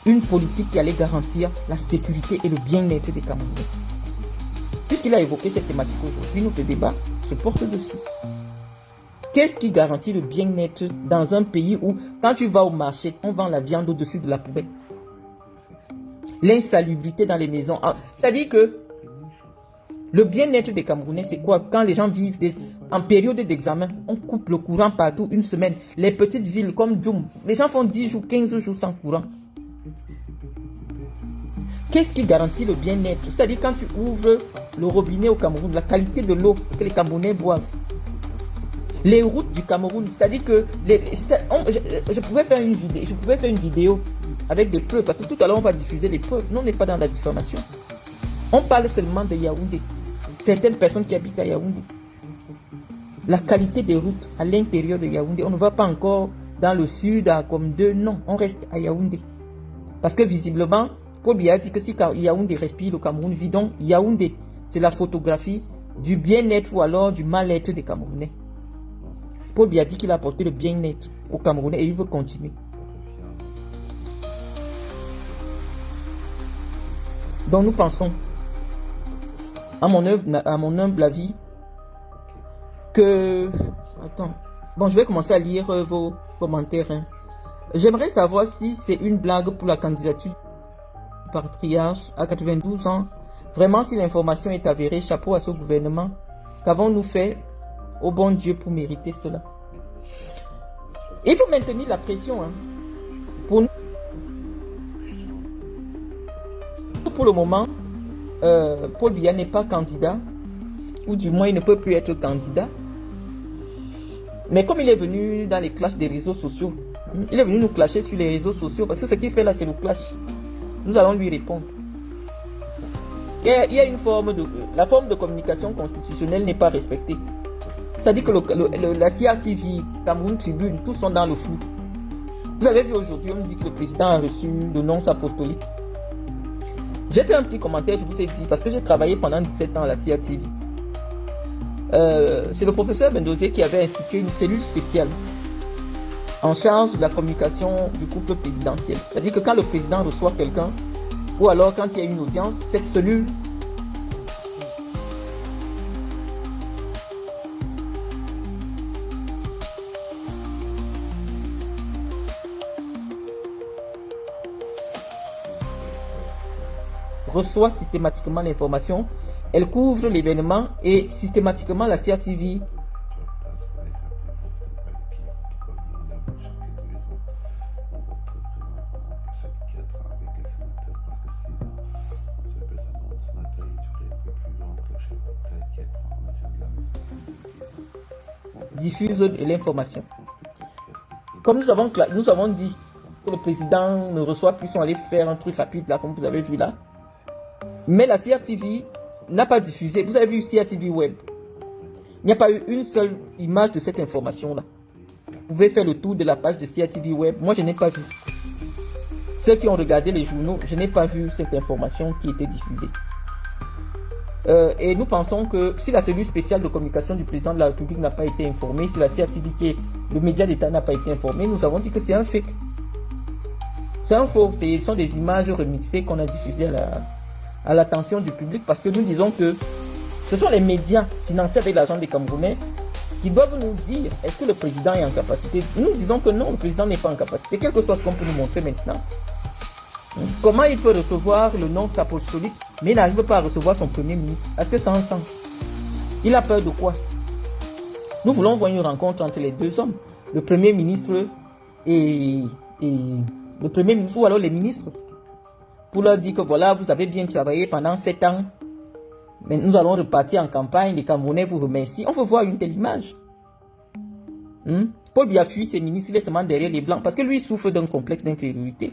une politique qui allait garantir la sécurité et le bien-être des Camerounais. Puisqu'il a évoqué cette thématique aujourd'hui, notre débat se porte dessus. Qu'est-ce qui garantit le bien-être dans un pays où, quand tu vas au marché, on vend la viande au-dessus de la poubelle? L'insalubrité dans les maisons. C'est-à-dire que le bien-être des Camerounais, c'est quoi? Quand les gens vivent en période d'examen, on coupe le courant partout une semaine. Les petites villes comme Djoum, les gens font 10 jours, 15 jours sans courant. Qu'est-ce qui garantit le bien-être? C'est-à-dire quand tu ouvres le robinet au Cameroun, la qualité de l'eau que les Camerounais boivent. Les routes du Cameroun, c'est-à-dire que je pouvais faire une vidéo avec des preuves, parce que tout à l'heure on va diffuser les preuves. Nous on n'est pas dans la diffamation. On parle seulement de Yaoundé. Certaines personnes qui habitent à Yaoundé. La qualité des routes à l'intérieur de Yaoundé. On ne va pas encore dans le sud à comme deux. Non, on reste à Yaoundé. Parce que visiblement, Paul Biya dit que si Yaoundé respire, le Cameroun vit. Donc Yaoundé, c'est la photographie du bien-être ou alors du mal-être des Camerounais. Paul Biya dit qu'il a apporté le bien-être au Camerounais et il veut continuer. Donc nous pensons, à mon humble avis, que... Attends. Bon, je vais commencer à lire vos commentaires. Hein. J'aimerais savoir si c'est une blague pour la candidature du patriarche à 92 ans. Vraiment, si l'information est avérée, chapeau à ce gouvernement. Qu'avons-nous fait au bon Dieu pour mériter cela? Il faut maintenir la pression. Hein. Pour le moment, Paul Biya n'est pas candidat, ou du moins il ne peut plus être candidat. Mais comme il est venu dans les clashs des réseaux sociaux, Il est venu nous clasher sur les réseaux sociaux parce que ce qu'il fait là, c'est le clash. Nous allons lui répondre. Il y a une forme de... La forme de communication constitutionnelle n'est pas respectée. Ça dit que la CRTV, Cameroun Tribune, tous sont dans le flou. Vous avez vu aujourd'hui, on me dit que le président a reçu le nonce apostolique. J'ai fait un petit commentaire, je vous ai dit, parce que j'ai travaillé pendant 17 ans à la CRTV. C'est le professeur Bendozé qui avait institué une cellule spéciale en charge de la communication du couple présidentiel. C'est-à-dire que quand le président reçoit quelqu'un, ou alors quand il y a une audience, cette cellule reçoit systématiquement l'information, elle couvre l'événement et systématiquement la CRTV diffuse l'information. Comme nous avons dit que le président ne reçoit plus, on allait faire un truc rapide là, comme vous avez vu là. Mais la CRTV n'a pas diffusé. Vous avez vu CRTV Web. Il n'y a pas eu une seule image de cette information-là. Vous pouvez faire le tour de la page de CRTV Web. Moi, je n'ai pas vu. Ceux qui ont regardé les journaux, je n'ai pas vu cette information qui était diffusée. Et nous pensons que si la cellule spéciale de communication du président de la République n'a pas été informée, si la CRTV, qui est le média d'État, n'a pas été informé, nous avons dit que c'est un fake. C'est un faux. Ce sont des images remixées qu'on a diffusées à l'attention du public parce que nous disons que ce sont les médias financés avec l'argent des Camerounais qui doivent nous dire est-ce que le président est en capacité. Nous disons que non, le président n'est pas en capacité, quel que soit ce qu'on peut nous montrer maintenant. Comment il peut recevoir le nonce apostolique mais il n'arrive pas à recevoir son premier ministre? Est-ce que ça a un sens? Il a peur de quoi? Nous voulons voir une rencontre entre les deux hommes, le premier ministre et le premier ministre ou alors les ministres, pour leur dire que voilà, vous avez bien travaillé pendant 7 ans, mais nous allons repartir en campagne, les Camerounais vous remercient. On veut voir une telle image. Paul Biya fuit ses ministres, il est seulement derrière les Blancs, parce que lui il souffre d'un complexe d'infériorité.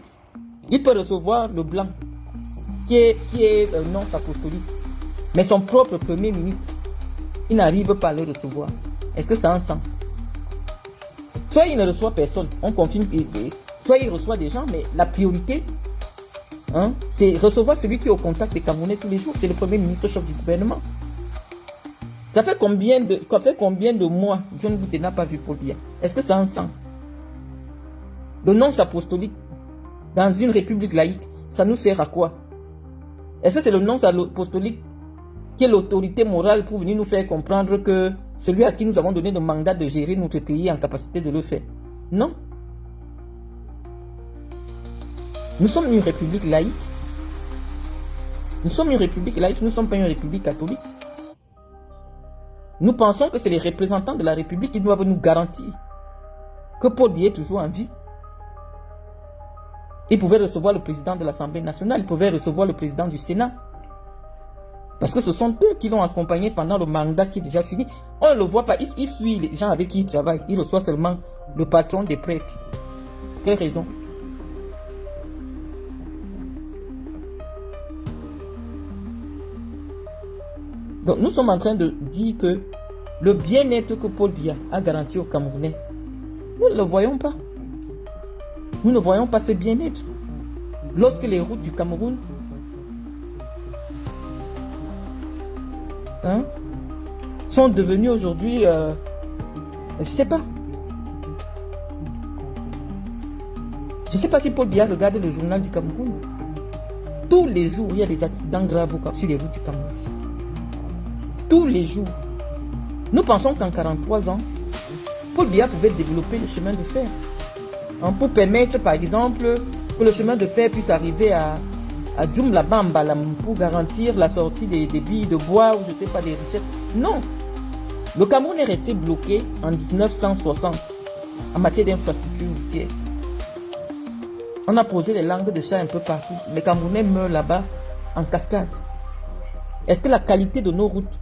Il peut recevoir le Blanc, qui est un nonce apostolique, mais son propre premier ministre, il n'arrive pas à le recevoir. Est-ce que ça a un sens? Soit il ne reçoit personne, on confirme, soit il reçoit des gens, mais la priorité, c'est recevoir celui qui est au contact des Camerounais tous les jours. C'est le premier ministre chef du gouvernement. Ça fait combien de mois John Boutté n'a pas vu Paul Biya? Est-ce que ça a un sens? Le nonce apostolique dans une république laïque, ça nous sert à quoi? Est-ce que c'est le nonce apostolique qui est l'autorité morale pour venir nous faire comprendre que celui à qui nous avons donné le mandat de gérer notre pays est en capacité de le faire? Non. Nous sommes une république laïque. Nous sommes une république laïque, nous ne sommes pas une république catholique. Nous pensons que c'est les représentants de la République qui doivent nous garantir que Paul Biya est toujours en vie. Il pouvait recevoir le président de l'Assemblée nationale, il pouvait recevoir le président du Sénat. Parce que ce sont eux qui l'ont accompagné pendant le mandat qui est déjà fini. On ne le voit pas, il fuit les gens avec qui il travaille. Il reçoit seulement le patron des prêtres. Pour quelle raison? Donc nous sommes en train de dire que le bien-être que Paul Biya a garanti aux Camerounais, nous ne le voyons pas. Nous ne voyons pas ce bien-être. Lorsque les routes du Cameroun sont devenues aujourd'hui, je ne sais pas. Je ne sais pas si Paul Biya regarde le journal du Cameroun. Tous les jours, il y a des accidents graves sur les routes du Cameroun. Tous les jours. Nous pensons qu'en 43 ans, Paul Biya pouvait développer le chemin de fer. Pour permettre, par exemple, que le chemin de fer puisse arriver à Djoumla Bamba, pour garantir la sortie des billes de bois ou je ne sais pas, des richesses. Non. Le Cameroun est resté bloqué en 1960 en matière d'infrastructure routière. On a posé les langues de chat un peu partout. Les Camerounais meurent là-bas en cascade. Est-ce que la qualité de nos routes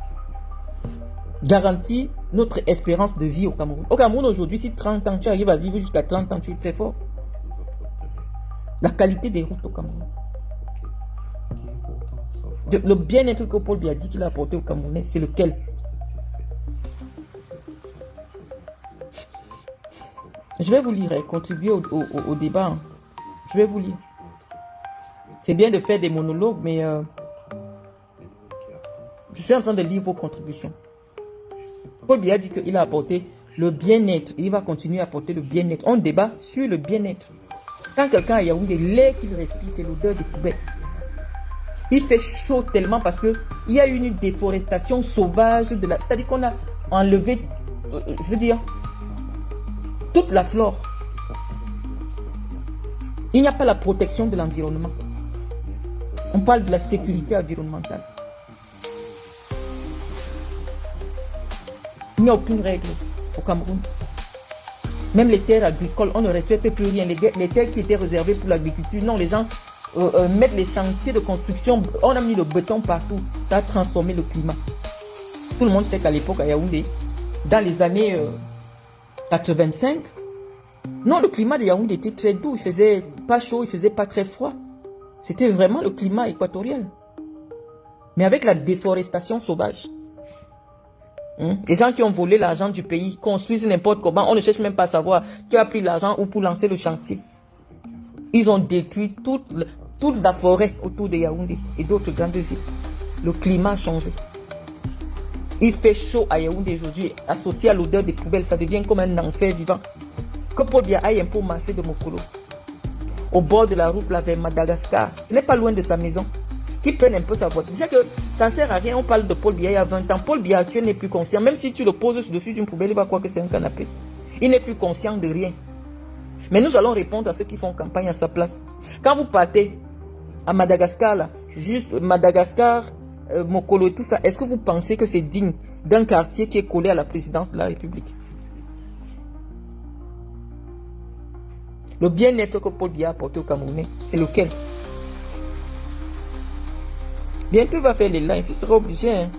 garantit notre espérance de vie au Cameroun. Au Cameroun aujourd'hui, si 30 ans, tu arrives à vivre jusqu'à 30 ans, tu es très fort. La qualité des routes au Cameroun. Le bien-être que Paul Biya dit qu'il a apporté au Camerounais, c'est lequel? Je vais vous lire et contribuer au débat. Je vais vous lire. C'est bien de faire des monologues, mais je suis en train de lire vos contributions. Paul Biya dit qu'il a apporté le bien-être. Il va continuer à apporter le bien-être. On débat sur le bien-être. Quand quelqu'un a Yaoundé, l'air qu'il respire, c'est l'odeur des poubelles. Il fait chaud tellement parce qu'il y a une déforestation sauvage. C'est-à-dire qu'on a enlevé, je veux dire, toute la flore. Il n'y a pas la protection de l'environnement. On parle de la sécurité environnementale. Il n'y a aucune règle au Cameroun. Même les terres agricoles, on ne respecte plus rien. Les terres qui étaient réservées pour l'agriculture, non, les gens mettent les chantiers de construction. On a mis le béton partout. Ça a transformé le climat. Tout le monde sait qu'à l'époque, à Yaoundé, dans les années 85, non, le climat de Yaoundé était très doux. Il faisait pas chaud, il faisait pas très froid. C'était vraiment le climat équatorial. Mais avec la déforestation sauvage, les gens qui ont volé l'argent du pays construisent n'importe comment. On ne cherche même pas à savoir qui a pris l'argent ou pour lancer le chantier. Ils ont détruit toute la forêt autour de Yaoundé et d'autres grandes villes. Le climat a changé. Il fait chaud à Yaoundé aujourd'hui. Associé à l'odeur des poubelles, ça devient comme un enfer vivant. Que Paul Biya aille un peu au marché de Mokolo, au bord de la route là vers Madagascar. Ce n'est pas loin de sa maison. Qu'il prenne un peu sa voiture. Déjà que ça ne sert à rien. On parle de Paul Biya il y a 20 ans. Paul Biya actuel n'est plus conscient. Même si tu le poses dessus d'une poubelle, il va croire que c'est un canapé. Il n'est plus conscient de rien. Mais nous allons répondre à ceux qui font campagne à sa place. Quand vous partez à Madagascar, là, juste Madagascar, Mokolo et tout ça, est-ce que vous pensez que c'est digne d'un quartier qui est collé à la présidence de la République? Le bien-être que Paul Biya a apporté au Camerounais, c'est lequel? Bientôt, il va faire les lives. Il sera obligé. Hein.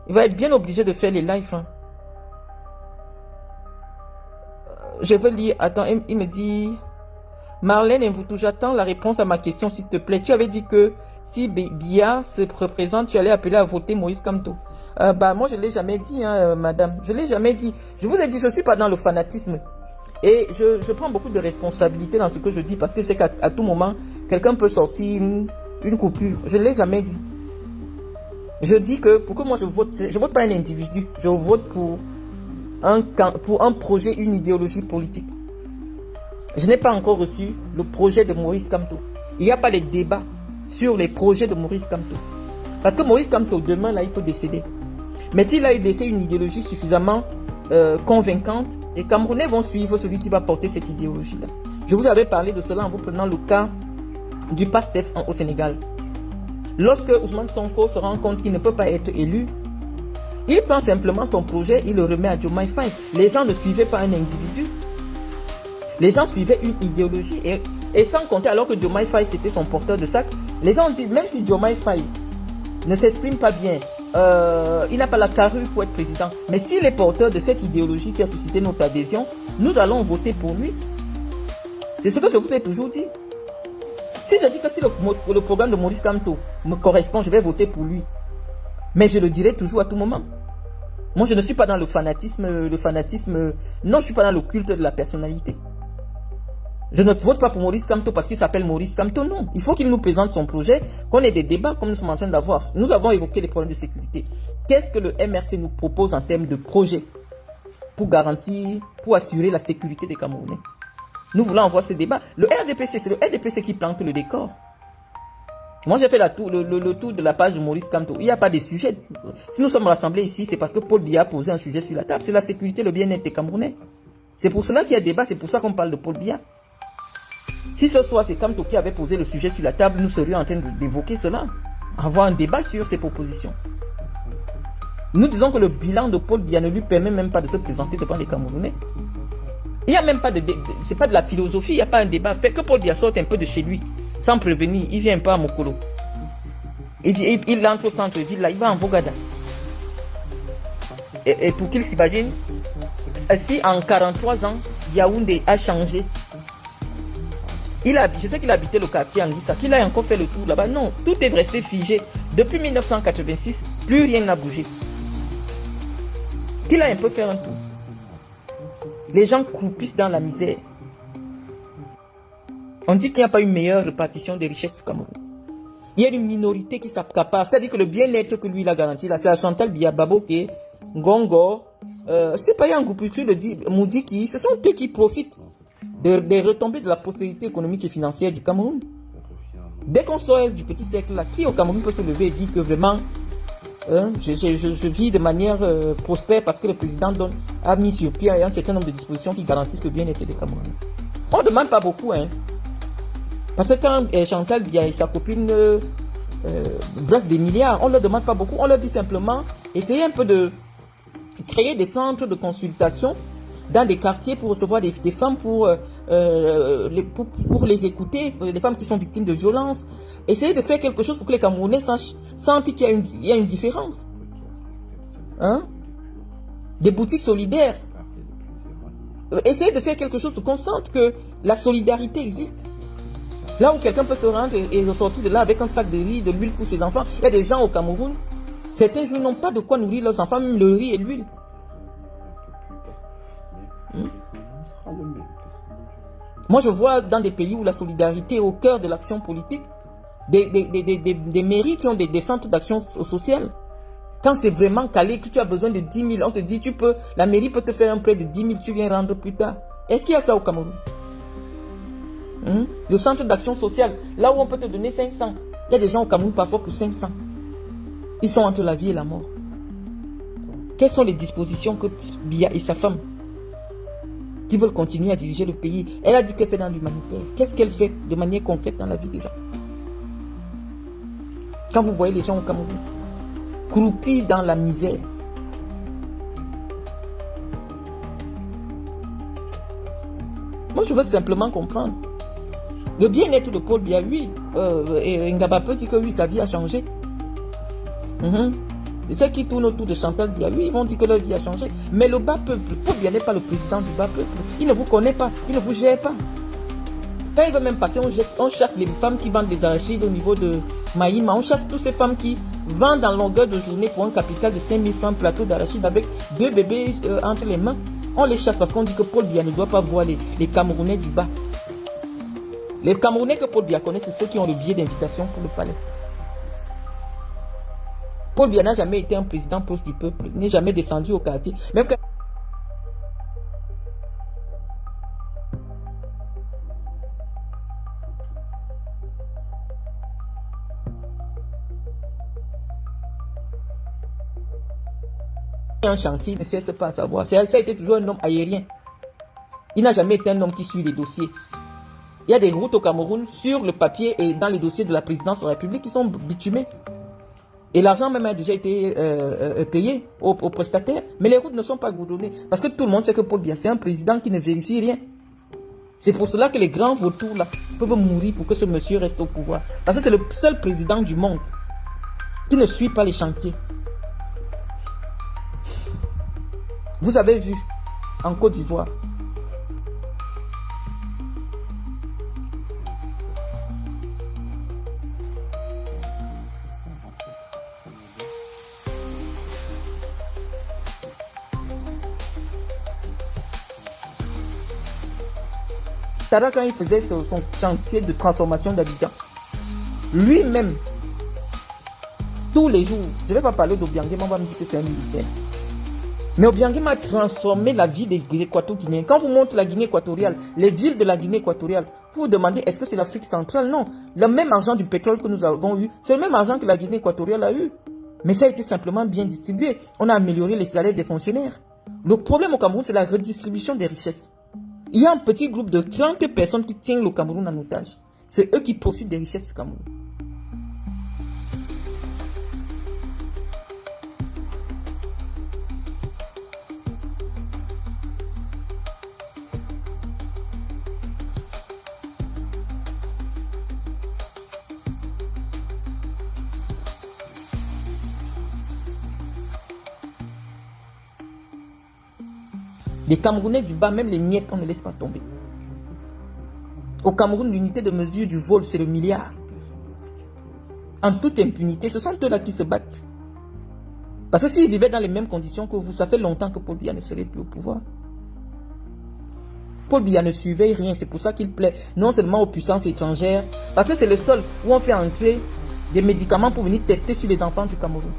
Il va être bien obligé de faire les lives. Hein. Je veux lire. Attends, il me dit... Marlène Mvoutou, j'attends la réponse à ma question, s'il te plaît. Tu avais dit que si Biya se représente, tu allais appeler à voter Moïse Kamto. Moi, je ne l'ai jamais dit, hein, madame. Je ne l'ai jamais dit. Je vous ai dit, je ne suis pas dans le fanatisme. Et je prends beaucoup de responsabilité dans ce que je dis parce que je sais qu'à tout moment, quelqu'un peut sortir une coupure. Je ne l'ai jamais dit. Je dis que pour que moi je vote pas un individu. Je vote pour un projet, une idéologie politique. Je n'ai pas encore reçu le projet de Maurice Kamto. Il n'y a pas les débats sur les projets de Maurice Kamto. Parce que Maurice Kamto, demain, là, il peut décéder. Mais s'il a laissé une idéologie suffisamment convaincante, les Camerounais vont suivre celui qui va porter cette idéologie-là. Je vous avais parlé de cela en vous prenant le cas du PASTEF au Sénégal. Lorsque Ousmane Sonko se rend compte qu'il ne peut pas être élu, il prend simplement son projet, il le remet à Diomaye Faye. Les gens ne suivaient pas un individu. Les gens suivaient une idéologie et sans compter, alors que Diomaye Faye c'était son porteur de sac, les gens disent, même si Diomaye Faye ne s'exprime pas bien, il n'a pas la carrure pour être président, mais s'il est porteur de cette idéologie qui a suscité notre adhésion, nous allons voter pour lui. C'est ce que je vous ai toujours dit. Si je dis que si le programme de Maurice Kamto me correspond, je vais voter pour lui. Mais je le dirai toujours à tout moment. Moi, je ne suis pas dans le fanatisme. Non, je ne suis pas dans le culte de la personnalité. Je ne vote pas pour Maurice Kamto parce qu'il s'appelle Maurice Kamto, non. Il faut qu'il nous présente son projet, qu'on ait des débats comme nous sommes en train d'avoir. Nous avons évoqué les problèmes de sécurité. Qu'est-ce que le MRC nous propose en termes de projet pour garantir, pour assurer la sécurité des Camerounais? Nous voulons avoir ce débat. Le RDPC, c'est le RDPC qui plante le décor. Moi, j'ai fait le tour de la page de Maurice Kamto. Il n'y a pas de sujet. Si nous sommes rassemblés ici, c'est parce que Paul Biya a posé un sujet sur la table. C'est la sécurité, le bien-être des Camerounais. C'est pour cela qu'il y a débat. C'est pour ça qu'on parle de Paul Biya. Si ce soir, c'est Kamto qui avait posé le sujet sur la table, nous serions en train d'évoquer cela. Avoir un débat sur ces propositions. Nous disons que le bilan de Paul Biya ne lui permet même pas de se présenter devant les Camerounais. Il n'y a même pas c'est pas de la philosophie, il n'y a pas un débat. Fait que Paul Biya sorte un peu de chez lui, sans prévenir, il vient pas à Mokolo. Il entre au centre-ville, là, il va en Bogada. et pour qu'il s'imagine, si en 43 ans, Yaoundé a changé. Je sais qu'il habitait le quartier Anguissa, qu'il a encore fait le tour là-bas. Non, tout est resté figé. Depuis 1986, plus rien n'a bougé. Qu'il a un peu fait un tour. Les gens croupissent dans la misère. On dit qu'il n'y a pas une meilleure répartition des richesses du Cameroun. Il y a une minorité qui s'accapare. C'est-à-dire que le bien-être que lui il a garanti, là, c'est à Chantal Biya-Baboké, Ngongo, c'est pas un groupe le Moudiki, ce sont eux qui profitent des retombées de la prospérité économique et financière du Cameroun. Dès qu'on sort du petit cercle là, qui au Cameroun peut se lever et dire que vraiment, je vis de manière prospère parce que le président a mis sur pied un certain nombre de dispositions qui garantissent le bien-être des Camerounais. On ne demande pas beaucoup, hein. Parce que quand Chantal Biya et sa copine brassent des milliards, on ne leur demande pas beaucoup, on leur dit simplement, essayez un peu de créer des centres de consultation dans des quartiers pour recevoir des femmes pour les écouter, des femmes qui sont victimes de violences. Essayez de faire quelque chose pour que les Camerounais sentent qu'il y a une différence. Hein? Des boutiques solidaires. Essayez de faire quelque chose pour qu'on sente que la solidarité existe. Là où quelqu'un peut se rendre et ressortir de là avec un sac de riz, de l'huile pour ses enfants. Il y a des gens au Cameroun, certains jours n'ont pas de quoi nourrir leurs enfants, même le riz et l'huile. Moi, je vois dans des pays où la solidarité est au cœur de l'action politique, des mairies qui ont des centres d'action sociale. Quand c'est vraiment calé, que tu as besoin de 10 000, on te dit, la mairie peut te faire un prêt de 10 000, tu viens rendre plus tard. Est-ce qu'il y a ça au Cameroun? Le centre d'action sociale, là où on peut te donner 500. Il y a des gens au Cameroun parfois pour 500. Ils sont entre la vie et la mort. Quelles sont les dispositions que Biya et sa femme qui veulent continuer à diriger le pays? Elle a dit qu'elle fait dans l'humanitaire. Qu'est-ce qu'elle fait de manière concrète dans la vie des gens? Quand vous voyez les gens au Cameroun croupis dans la misère, moi je veux simplement comprendre. Le bien-être de Paul Biya, oui, et Ngaba peut dire que oui, sa vie a changé. Ceux qui tournent autour de Chantal Biya, oui, ils vont dire que leur vie a changé. Mais le bas peuple, Paul Biya n'est pas le président du bas peuple. Il ne vous connaît pas, il ne vous gère pas. Quand il veut même passer, on chasse les femmes qui vendent des arachides au niveau de Maïma. On chasse toutes ces femmes qui vendent en longueur de journée pour un capital de 5 000 francs plateau d'arachides avec 2 bébés entre les mains. On les chasse parce qu'on dit que Paul Biya ne doit pas voir les Camerounais du bas. Les Camerounais que Paul Biya connaît, c'est ceux qui ont le billet d'invitation pour le palais. Paul Biya n'a jamais été un président proche du peuple. Il n'est jamais descendu au quartier. Même quand... un chantier, il ne cherche pas à savoir. Ça a été toujours un homme aérien. Il n'a jamais été un homme qui suit les dossiers. Il y a des routes au Cameroun sur le papier et dans les dossiers de la présidence de la République qui sont bitumés. Et l'argent même a déjà été payé aux prestataires. Mais les routes ne sont pas goudronnées. Parce que tout le monde sait que Paul Biya, c'est un président qui ne vérifie rien. C'est pour cela que les grands vautours là peuvent mourir pour que ce monsieur reste au pouvoir. Parce que c'est le seul président du monde qui ne suit pas les chantiers. Vous avez vu en Côte d'Ivoire. Tara, quand il faisait son chantier de transformation d'Abidjan, lui-même, tous les jours, je ne vais pas parler d'Obiangema, on va me dire que c'est un militaire. Mais Obiangema a transformé la vie des Équato-Guinéens. Quand vous montrez la Guinée équatoriale, les villes de la Guinée équatoriale, vous vous demandez, est-ce que c'est l'Afrique centrale? Non. Le même argent du pétrole que nous avons eu, c'est le même argent que la Guinée équatoriale a eu. Mais ça a été simplement bien distribué. On a amélioré les salaires des fonctionnaires. Le problème au Cameroun, c'est la redistribution des richesses. Il y a un petit groupe de 30 personnes qui tiennent le Cameroun en otage. C'est eux qui profitent des richesses du Cameroun. Les Camerounais du bas, même les miettes, on ne laisse pas tomber. Au Cameroun, l'unité de mesure du vol, c'est le milliard. En toute impunité, ce sont eux-là qui se battent. Parce que s'ils vivaient dans les mêmes conditions que vous, ça fait longtemps que Paul Biya ne serait plus au pouvoir. Paul Biya ne surveille rien, c'est pour ça qu'il plaît non seulement aux puissances étrangères, parce que c'est le seul où on fait entrer des médicaments pour venir tester sur les enfants du Cameroun.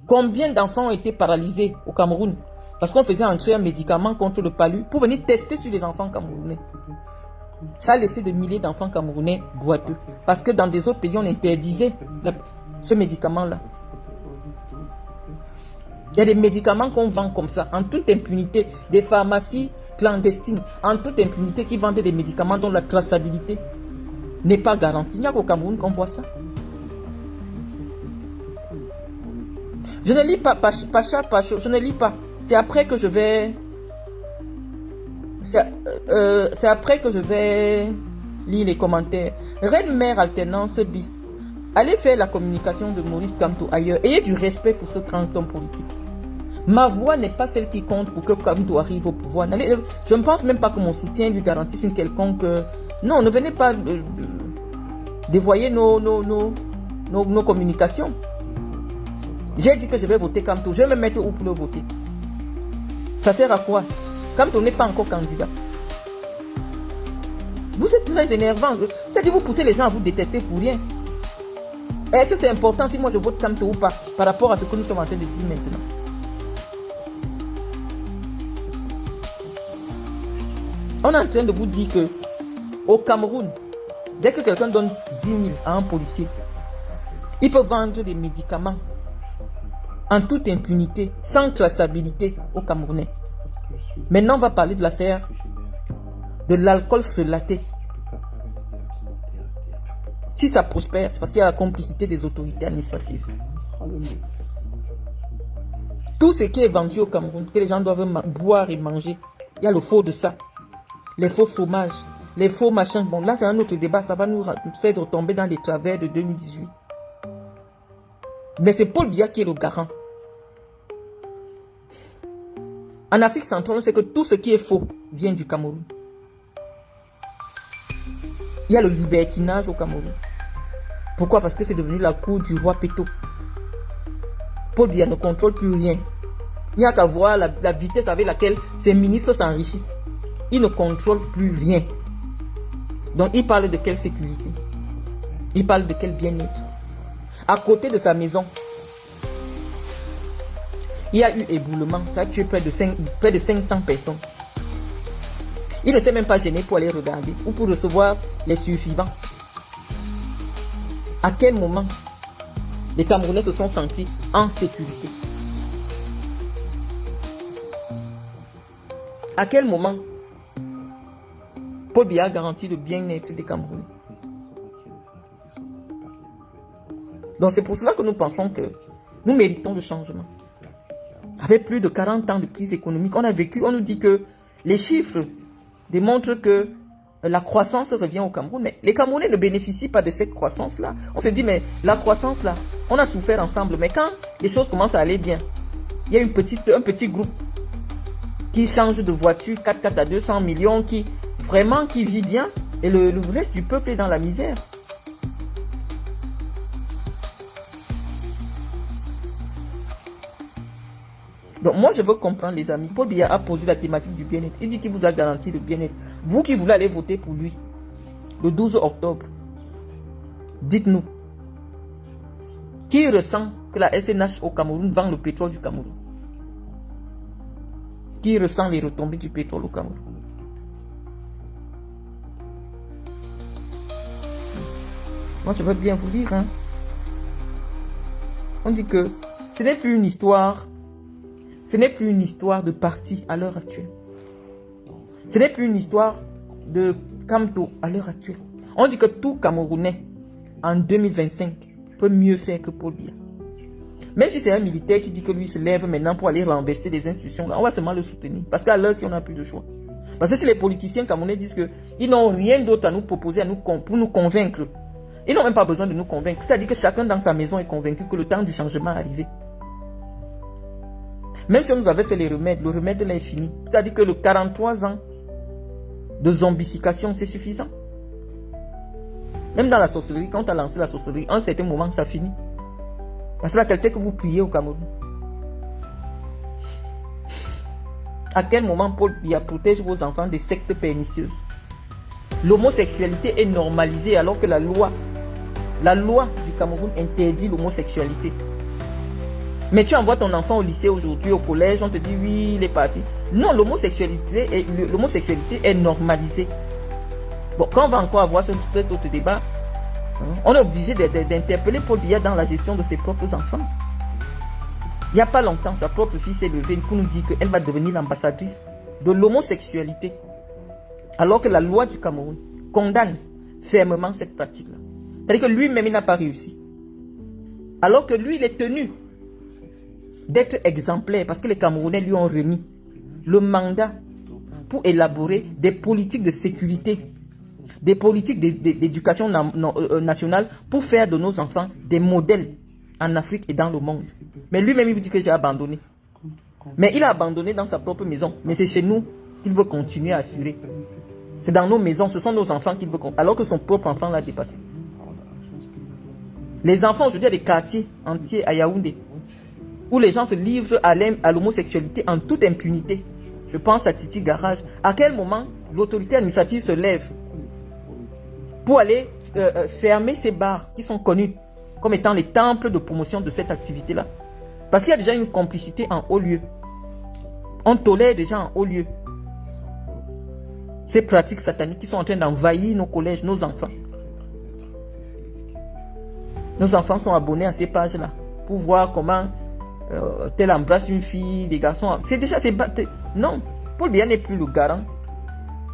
Combien d'enfants ont été paralysés au Cameroun parce qu'on faisait entrer un médicament contre le palu pour venir tester sur les enfants camerounais. Ça a laissé des milliers d'enfants camerounais boiteux. Parce que dans des autres pays, on interdisait ce médicament-là. Il y a des médicaments qu'on vend comme ça, en toute impunité, des pharmacies clandestines, en toute impunité, qui vendent des médicaments dont la traçabilité n'est pas garantie. Il n'y a qu'au Cameroun qu'on voit ça. Je ne lis pas, Pacha, je ne lis pas. C'est après que je vais... C'est après que je vais lire les commentaires. Reine mère alternance bis. Allez faire la communication de Maurice Kamto ailleurs. Ayez du respect pour ce grand homme politique. Ma voix n'est pas celle qui compte pour que Kamto arrive au pouvoir. Je ne pense même pas que mon soutien lui garantisse une quelconque... Non, ne venez pas dévoyer nos communications. J'ai dit que je vais voter Kamto. Je vais me mettre où pour le voter? Ça sert à quoi? Kamto n'est pas encore candidat. Vous êtes très énervant. C'est-à-dire vous poussez les gens à vous détester pour rien. Est-ce que c'est important si moi je vote Kamto ou pas par rapport à ce que nous sommes en train de dire maintenant? On est en train de vous dire que au Cameroun, dès que quelqu'un donne 10 000 à un policier, il peut vendre des médicaments en toute impunité, sans traçabilité aux Camerounais. Maintenant, on va parler de l'affaire de l'alcool frelaté. Si ça prospère, c'est parce qu'il y a la complicité des autorités administratives. Tout ce qui est vendu au Cameroun, que les gens doivent boire et manger, il y a le faux de ça. Les faux fromages, les faux machins. Bon, là, c'est un autre débat. Ça va nous faire retomber dans les travers de 2018. Mais c'est Paul Biya qui est le garant. En Afrique centrale, on sait que tout ce qui est faux vient du Cameroun. Il y a le libertinage au Cameroun. Pourquoi? Parce que c'est devenu la cour du roi Péto. Paul Biya ne contrôle plus rien. Il n'y a qu'à voir la vitesse avec laquelle ses ministres s'enrichissent. Il ne contrôle plus rien. Donc il parle de quelle sécurité? Il parle de quel bien-être? À côté de sa maison, il y a eu éboulement. Ça a tué près de 500 personnes. Il ne s'est même pas gêné pour aller regarder ou pour recevoir les survivants. À quel moment les Camerounais se sont sentis en sécurité? À quel moment Paul Biya a garanti le bien-être des Camerounais? Donc c'est pour cela que nous pensons que nous méritons le changement. Avec plus de 40 ans de crise économique, on a vécu, on nous dit que les chiffres démontrent que la croissance revient au Cameroun. Mais les Camerounais ne bénéficient pas de cette croissance-là. On se dit, mais la croissance-là, on a souffert ensemble. Mais quand les choses commencent à aller bien, il y a un petit groupe qui change de voiture 4x4 à 200 millions, qui vit bien, et le reste du peuple est dans la misère. Donc moi je veux comprendre les amis. Paul Biya a posé la thématique du bien-être. Il dit qu'il vous a garanti le bien-être. Vous qui voulez aller voter pour lui le 12 octobre, dites-nous, qui ressent que la SNH au Cameroun vend le pétrole du Cameroun? Qui ressent les retombées du pétrole au Cameroun? Moi je veux bien vous dire, hein. On dit que ce n'est plus une histoire. Ce n'est plus une histoire de parti à l'heure actuelle. Ce n'est plus une histoire de Kamto à l'heure actuelle. On dit que tout Camerounais en 2025 peut mieux faire que Paul Biya. Même si c'est un militaire qui dit que lui se lève maintenant pour aller renverser des institutions, on va seulement le soutenir. Parce qu'à l'heure, si on n'a plus de choix. Parce que si les politiciens camerounais disent qu'ils n'ont rien d'autre à nous proposer pour nous convaincre, ils n'ont même pas besoin de nous convaincre. C'est-à-dire que chacun dans sa maison est convaincu que le temps du changement est arrivé. Même si on nous avait fait les remèdes, le remède là est fini. C'est-à-dire que le 43 ans de zombification, c'est suffisant. Même dans la sorcellerie, quand tu as lancé la sorcellerie, à un certain moment, ça finit. Parce que la qualité que vous priez au Cameroun. À quel moment Paul Biya protège vos enfants des sectes pernicieuses? L'homosexualité est normalisée alors que la loi du Cameroun interdit l'homosexualité. Mais tu envoies ton enfant au lycée aujourd'hui, au collège, on te dit oui, il est parti. Non, l'homosexualité est normalisée. Bon, quand on va encore avoir cet autre débat, on est obligé d'interpeller Paul Biya dans la gestion de ses propres enfants. Il n'y a pas longtemps, sa propre fille s'est levée pour nous dire qu'elle va devenir l'ambassadrice de l'homosexualité. Alors que la loi du Cameroun condamne fermement cette pratique-là. C'est-à-dire que lui-même, il n'a pas réussi. Alors que lui, il est tenu d'être exemplaire parce que les Camerounais lui ont remis le mandat pour élaborer des politiques de sécurité, des politiques d'éducation nationale pour faire de nos enfants des modèles en Afrique et dans le monde. Mais lui-même, il vous dit que j'ai abandonné. Mais il a abandonné dans sa propre maison. Mais c'est chez nous qu'il veut continuer à assurer. C'est dans nos maisons, ce sont nos enfants qu'il veut continuer, alors que son propre enfant l'a dépassé. Les enfants aujourd'hui, il y a des quartiers entiers à Yaoundé où les gens se livrent à l'homosexualité en toute impunité. Je pense à Titi Garage. À quel moment l'autorité administrative se lève pour aller fermer ces bars qui sont connus comme étant les temples de promotion de cette activité-là? Parce qu'il y a déjà une complicité en haut lieu. On tolère déjà en haut lieu ces pratiques sataniques qui sont en train d'envahir nos collèges, nos enfants. Nos enfants sont abonnés à ces pages-là pour voir comment tel embrasse une fille, les garçons. C'est déjà... Non, Paul Biya n'est plus le garant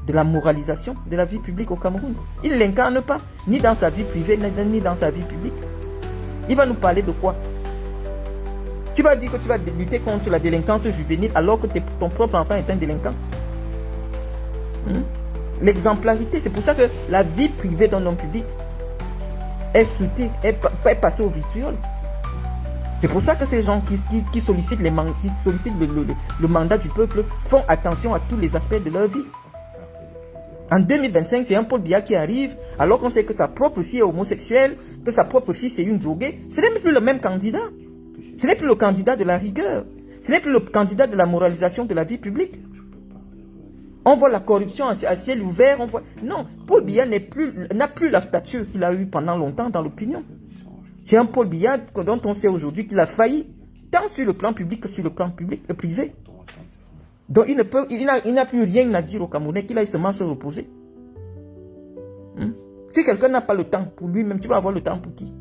de la moralisation de la vie publique au Cameroun. Il ne l'incarne pas, ni dans sa vie privée, ni dans sa vie publique. Il va nous parler de quoi? Tu vas dire que tu vas lutter contre la délinquance juvénile alors que ton propre enfant est un délinquant. L'exemplarité, c'est pour ça que la vie privée d'un homme public est souhaitée, est passée au vitriol. C'est pour ça que ces gens qui sollicitent, le mandat du peuple font attention à tous les aspects de leur vie. En 2025, c'est un Paul Biya qui arrive, alors qu'on sait que sa propre fille est homosexuelle, que sa propre fille c'est une droguée. Ce n'est plus le même candidat. Ce n'est plus le candidat de la rigueur. Ce n'est plus le candidat de la moralisation de la vie publique. On voit la corruption à ciel ouvert. Non, Paul Biya n'a plus la stature qu'il a eue pendant longtemps dans l'opinion. C'est un Paul Biya dont on sait aujourd'hui qu'il a failli, tant sur le plan public que sur le plan privé. Donc il n'a plus rien à dire au Camerounais, qu'il aille seulement se reposer. Si quelqu'un n'a pas le temps pour lui-même, tu vas avoir le temps pour qui?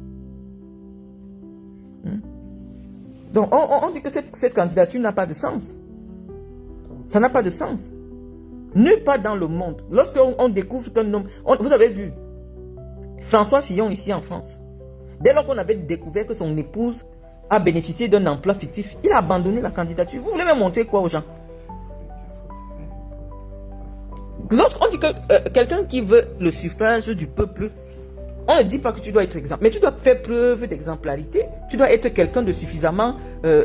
Donc on dit que cette candidature n'a pas de sens. Ça n'a pas de sens. Nulle part dans le monde. Lorsqu'on découvre qu'un homme... Vous avez vu François Fillon ici en France. Dès lors qu'on avait découvert que son épouse a bénéficié d'un emploi fictif, il a abandonné la candidature. Vous voulez me montrer quoi aux gens? Lorsqu'on dit que quelqu'un qui veut le suffrage du peuple, on ne dit pas que tu dois être exemplaire, mais tu dois faire preuve d'exemplarité. Tu dois être quelqu'un de suffisamment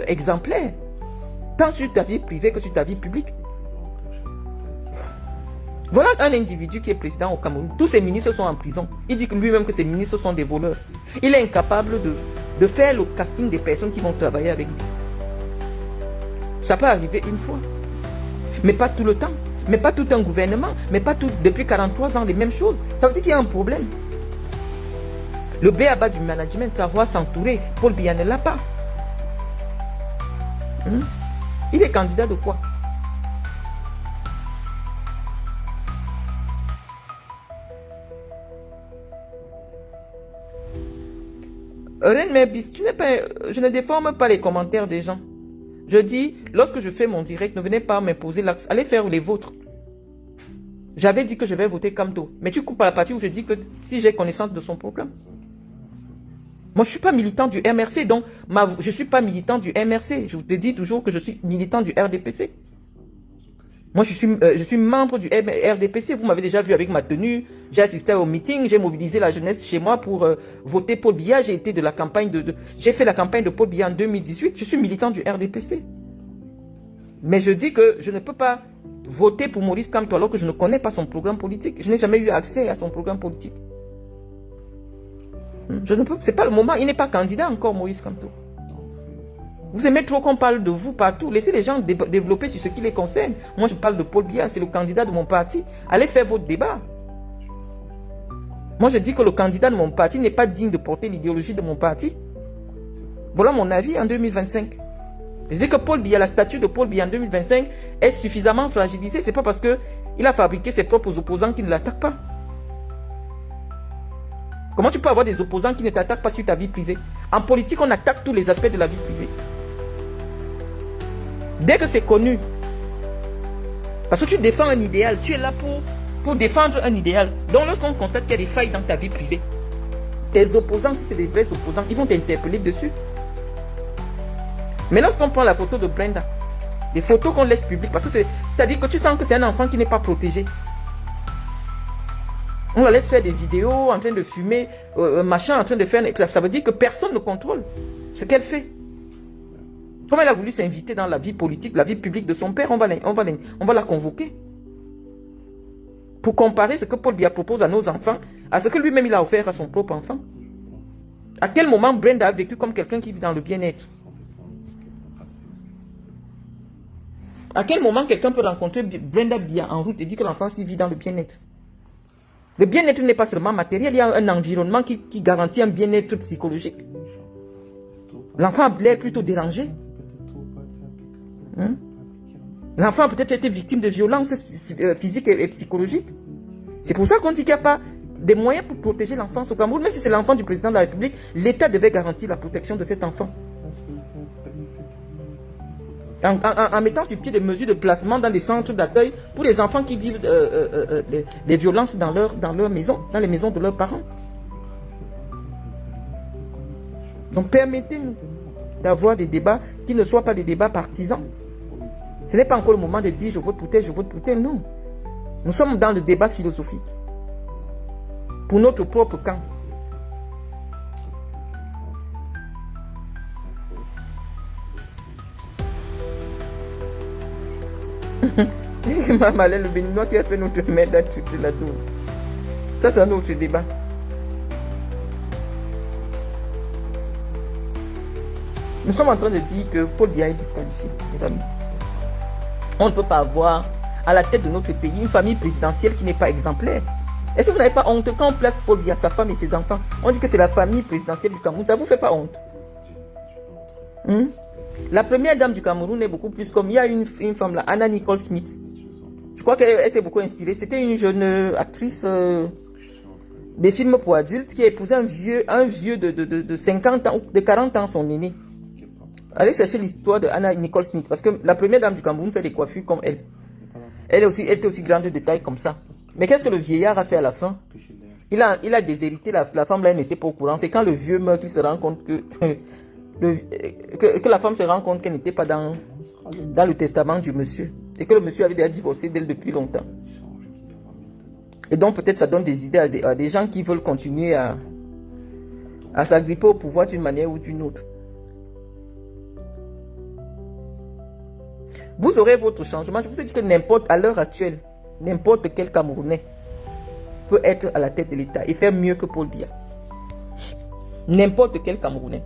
exemplaire, tant sur ta vie privée que sur ta vie publique. Voilà un individu qui est président au Cameroun. Tous ses ministres sont en prison. Il dit lui-même que ses ministres sont des voleurs. Il est incapable de faire le casting des personnes qui vont travailler avec lui. Ça peut arriver une fois, mais pas tout le temps. Mais pas tout un gouvernement, mais pas tout, depuis 43 ans, les mêmes choses. Ça veut dire qu'il y a un problème. Le B.A.B.A. du management, savoir s'entourer, Paul Biya ne l'a pas. Il est candidat de quoi? Je ne déforme pas les commentaires des gens. Je dis, lorsque je fais mon direct, ne venez pas m'imposer l'axe. Allez faire les vôtres. J'avais dit que je vais voter Kamto. Mais tu coupes à la partie où je dis que si j'ai connaissance de son programme. Moi, je ne suis pas militant du MRC. Donc, je ne suis pas militant du MRC. Je te dis toujours que je suis militant du RDPC. Moi, je suis membre du RDPC. Vous m'avez déjà vu avec ma tenue. J'ai assisté au meeting. J'ai mobilisé la jeunesse chez moi pour voter Paul Biya. J'ai été de la campagne j'ai fait la campagne de Paul Biya en 2018. Je suis militant du RDPC. Mais je dis que je ne peux pas voter pour Maurice Kamto alors que je ne connais pas son programme politique. Je n'ai jamais eu accès à son programme politique. Je ne peux, c'est pas le moment. Il n'est pas candidat encore, Maurice Kamto. Vous aimez trop qu'on parle de vous partout. Laissez les gens développer sur ce qui les concerne. Moi, je parle de Paul Biya, c'est le candidat de mon parti. Allez faire votre débat. Moi, je dis que le candidat de mon parti n'est pas digne de porter l'idéologie de mon parti. Voilà mon avis en 2025. Je dis que Paul Biya, la statue de Paul Biya en 2025 est suffisamment fragilisée. C'est pas parce qu'il a fabriqué ses propres opposants qui ne l'attaquent pas. Comment tu peux avoir des opposants qui ne t'attaquent pas sur ta vie privée? En politique, on attaque tous les aspects de la vie privée. Dès que c'est connu, parce que tu défends un idéal, tu es là pour défendre un idéal. Donc lorsqu'on constate qu'il y a des failles dans ta vie privée, tes opposants, si c'est des vrais opposants, ils vont t'interpeller dessus. Mais lorsqu'on prend la photo de Brenda, des photos qu'on laisse publiques, parce que c'est-à-dire que tu sens que c'est un enfant qui n'est pas protégé. On la laisse faire des vidéos en train de fumer, machin, en train de faire... Ça veut dire que personne ne contrôle ce qu'elle fait. Comme elle a voulu s'inviter dans la vie politique, la vie publique de son père, on va la convoquer. Pour comparer ce que Paul Biya propose à nos enfants, à ce que lui-même il a offert à son propre enfant. À quel moment Brenda a vécu comme quelqu'un qui vit dans le bien-être? À quel moment quelqu'un peut rencontrer Brenda Biya en route et dire que l'enfant s'y vit dans le bien-être? Le bien-être n'est pas seulement matériel, il y a un environnement qui garantit un bien-être psychologique. L'enfant a l'air plutôt dérangé. L'enfant a peut-être été victime de violences physiques et psychologiques. C'est pour ça qu'on dit qu'il n'y a pas des moyens pour protéger l'enfance au Cameroun. Même si c'est l'enfant du président de la République, l'État devait garantir la protection de cet enfant. En mettant sur pied des mesures de placement dans des centres d'accueil pour les enfants qui vivent les violences dans leur maison, dans les maisons de leurs parents. Donc permettez-nous d'avoir des débats qui ne soient pas des débats partisans. Ce n'est pas encore le moment de dire je vote pour tel, je vote pour tel, non. Nous sommes dans le débat philosophique. Pour notre propre camp. Maman, le béninois qui a fait notre mère de la 12. Ça, c'est un autre débat. Nous sommes en train de dire que Paul Biya est disqualifié, mes amis. On ne peut pas avoir à la tête de notre pays une famille présidentielle qui n'est pas exemplaire. Est-ce que vous n'avez pas honte quand on place Paul Biya, sa femme et ses enfants? On dit que c'est la famille présidentielle du Cameroun. Ça ne vous fait pas honte? La première dame du Cameroun est beaucoup plus comme... Il y a une femme là, Anna Nicole Smith. Je crois qu'elle s'est beaucoup inspirée. C'était une jeune actrice des films pour adultes qui a épousé un vieux de 50 ans, de 40 ans, son aîné. Allez chercher l'histoire de Anna Nicole Smith. Parce que la première dame du Cameroun fait des coiffures comme elle. Elle était aussi grande de taille comme ça. Mais qu'est-ce que le vieillard a fait à la fin? Il a déshérité, la femme là, elle n'était pas au courant. C'est quand le vieux meurt qu'il se rend compte que la femme se rend compte qu'elle n'était pas dans le testament du monsieur. Et que le monsieur avait déjà divorcé d'elle depuis longtemps. Et donc peut-être ça donne des idées à des gens qui veulent continuer à s'agripper au pouvoir d'une manière ou d'une autre. Vous aurez votre changement. Je vous ai dit que à l'heure actuelle, n'importe quel Camerounais peut être à la tête de l'État et faire mieux que Paul Biya. N'importe quel Camerounais.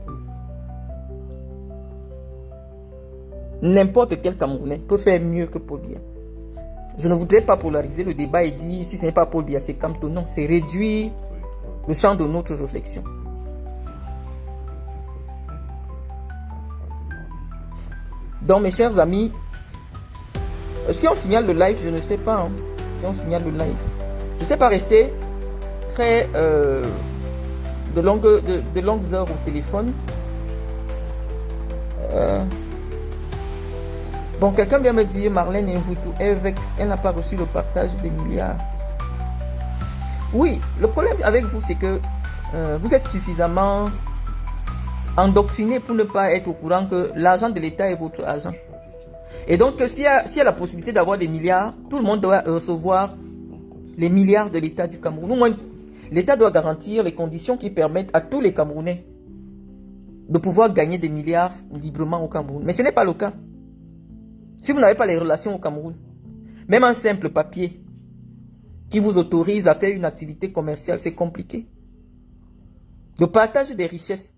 N'importe quel Camerounais peut faire mieux que Paul Biya. Je ne voudrais pas polariser le débat et dire si ce n'est pas Paul Biya, c'est Kamto. Non, c'est réduire le champ de notre réflexion. Donc mes chers amis, si on signale le live, je ne sais pas. Hein, si on signale le live, je ne sais pas rester très de longues heures au téléphone. Bon, quelqu'un vient me dire, Marlène Mvutu, elle n'a pas reçu le partage des milliards. Oui, le problème avec vous, c'est que vous êtes suffisamment endoctriné pour ne pas être au courant que l'argent de l'État est votre argent. Et donc, s'il y a la possibilité d'avoir des milliards, tout le monde doit recevoir les milliards de l'État du Cameroun. Au moins, l'État doit garantir les conditions qui permettent à tous les Camerounais de pouvoir gagner des milliards librement au Cameroun. Mais ce n'est pas le cas. Si vous n'avez pas les relations au Cameroun, même un simple papier qui vous autorise à faire une activité commerciale, c'est compliqué. Le partage des richesses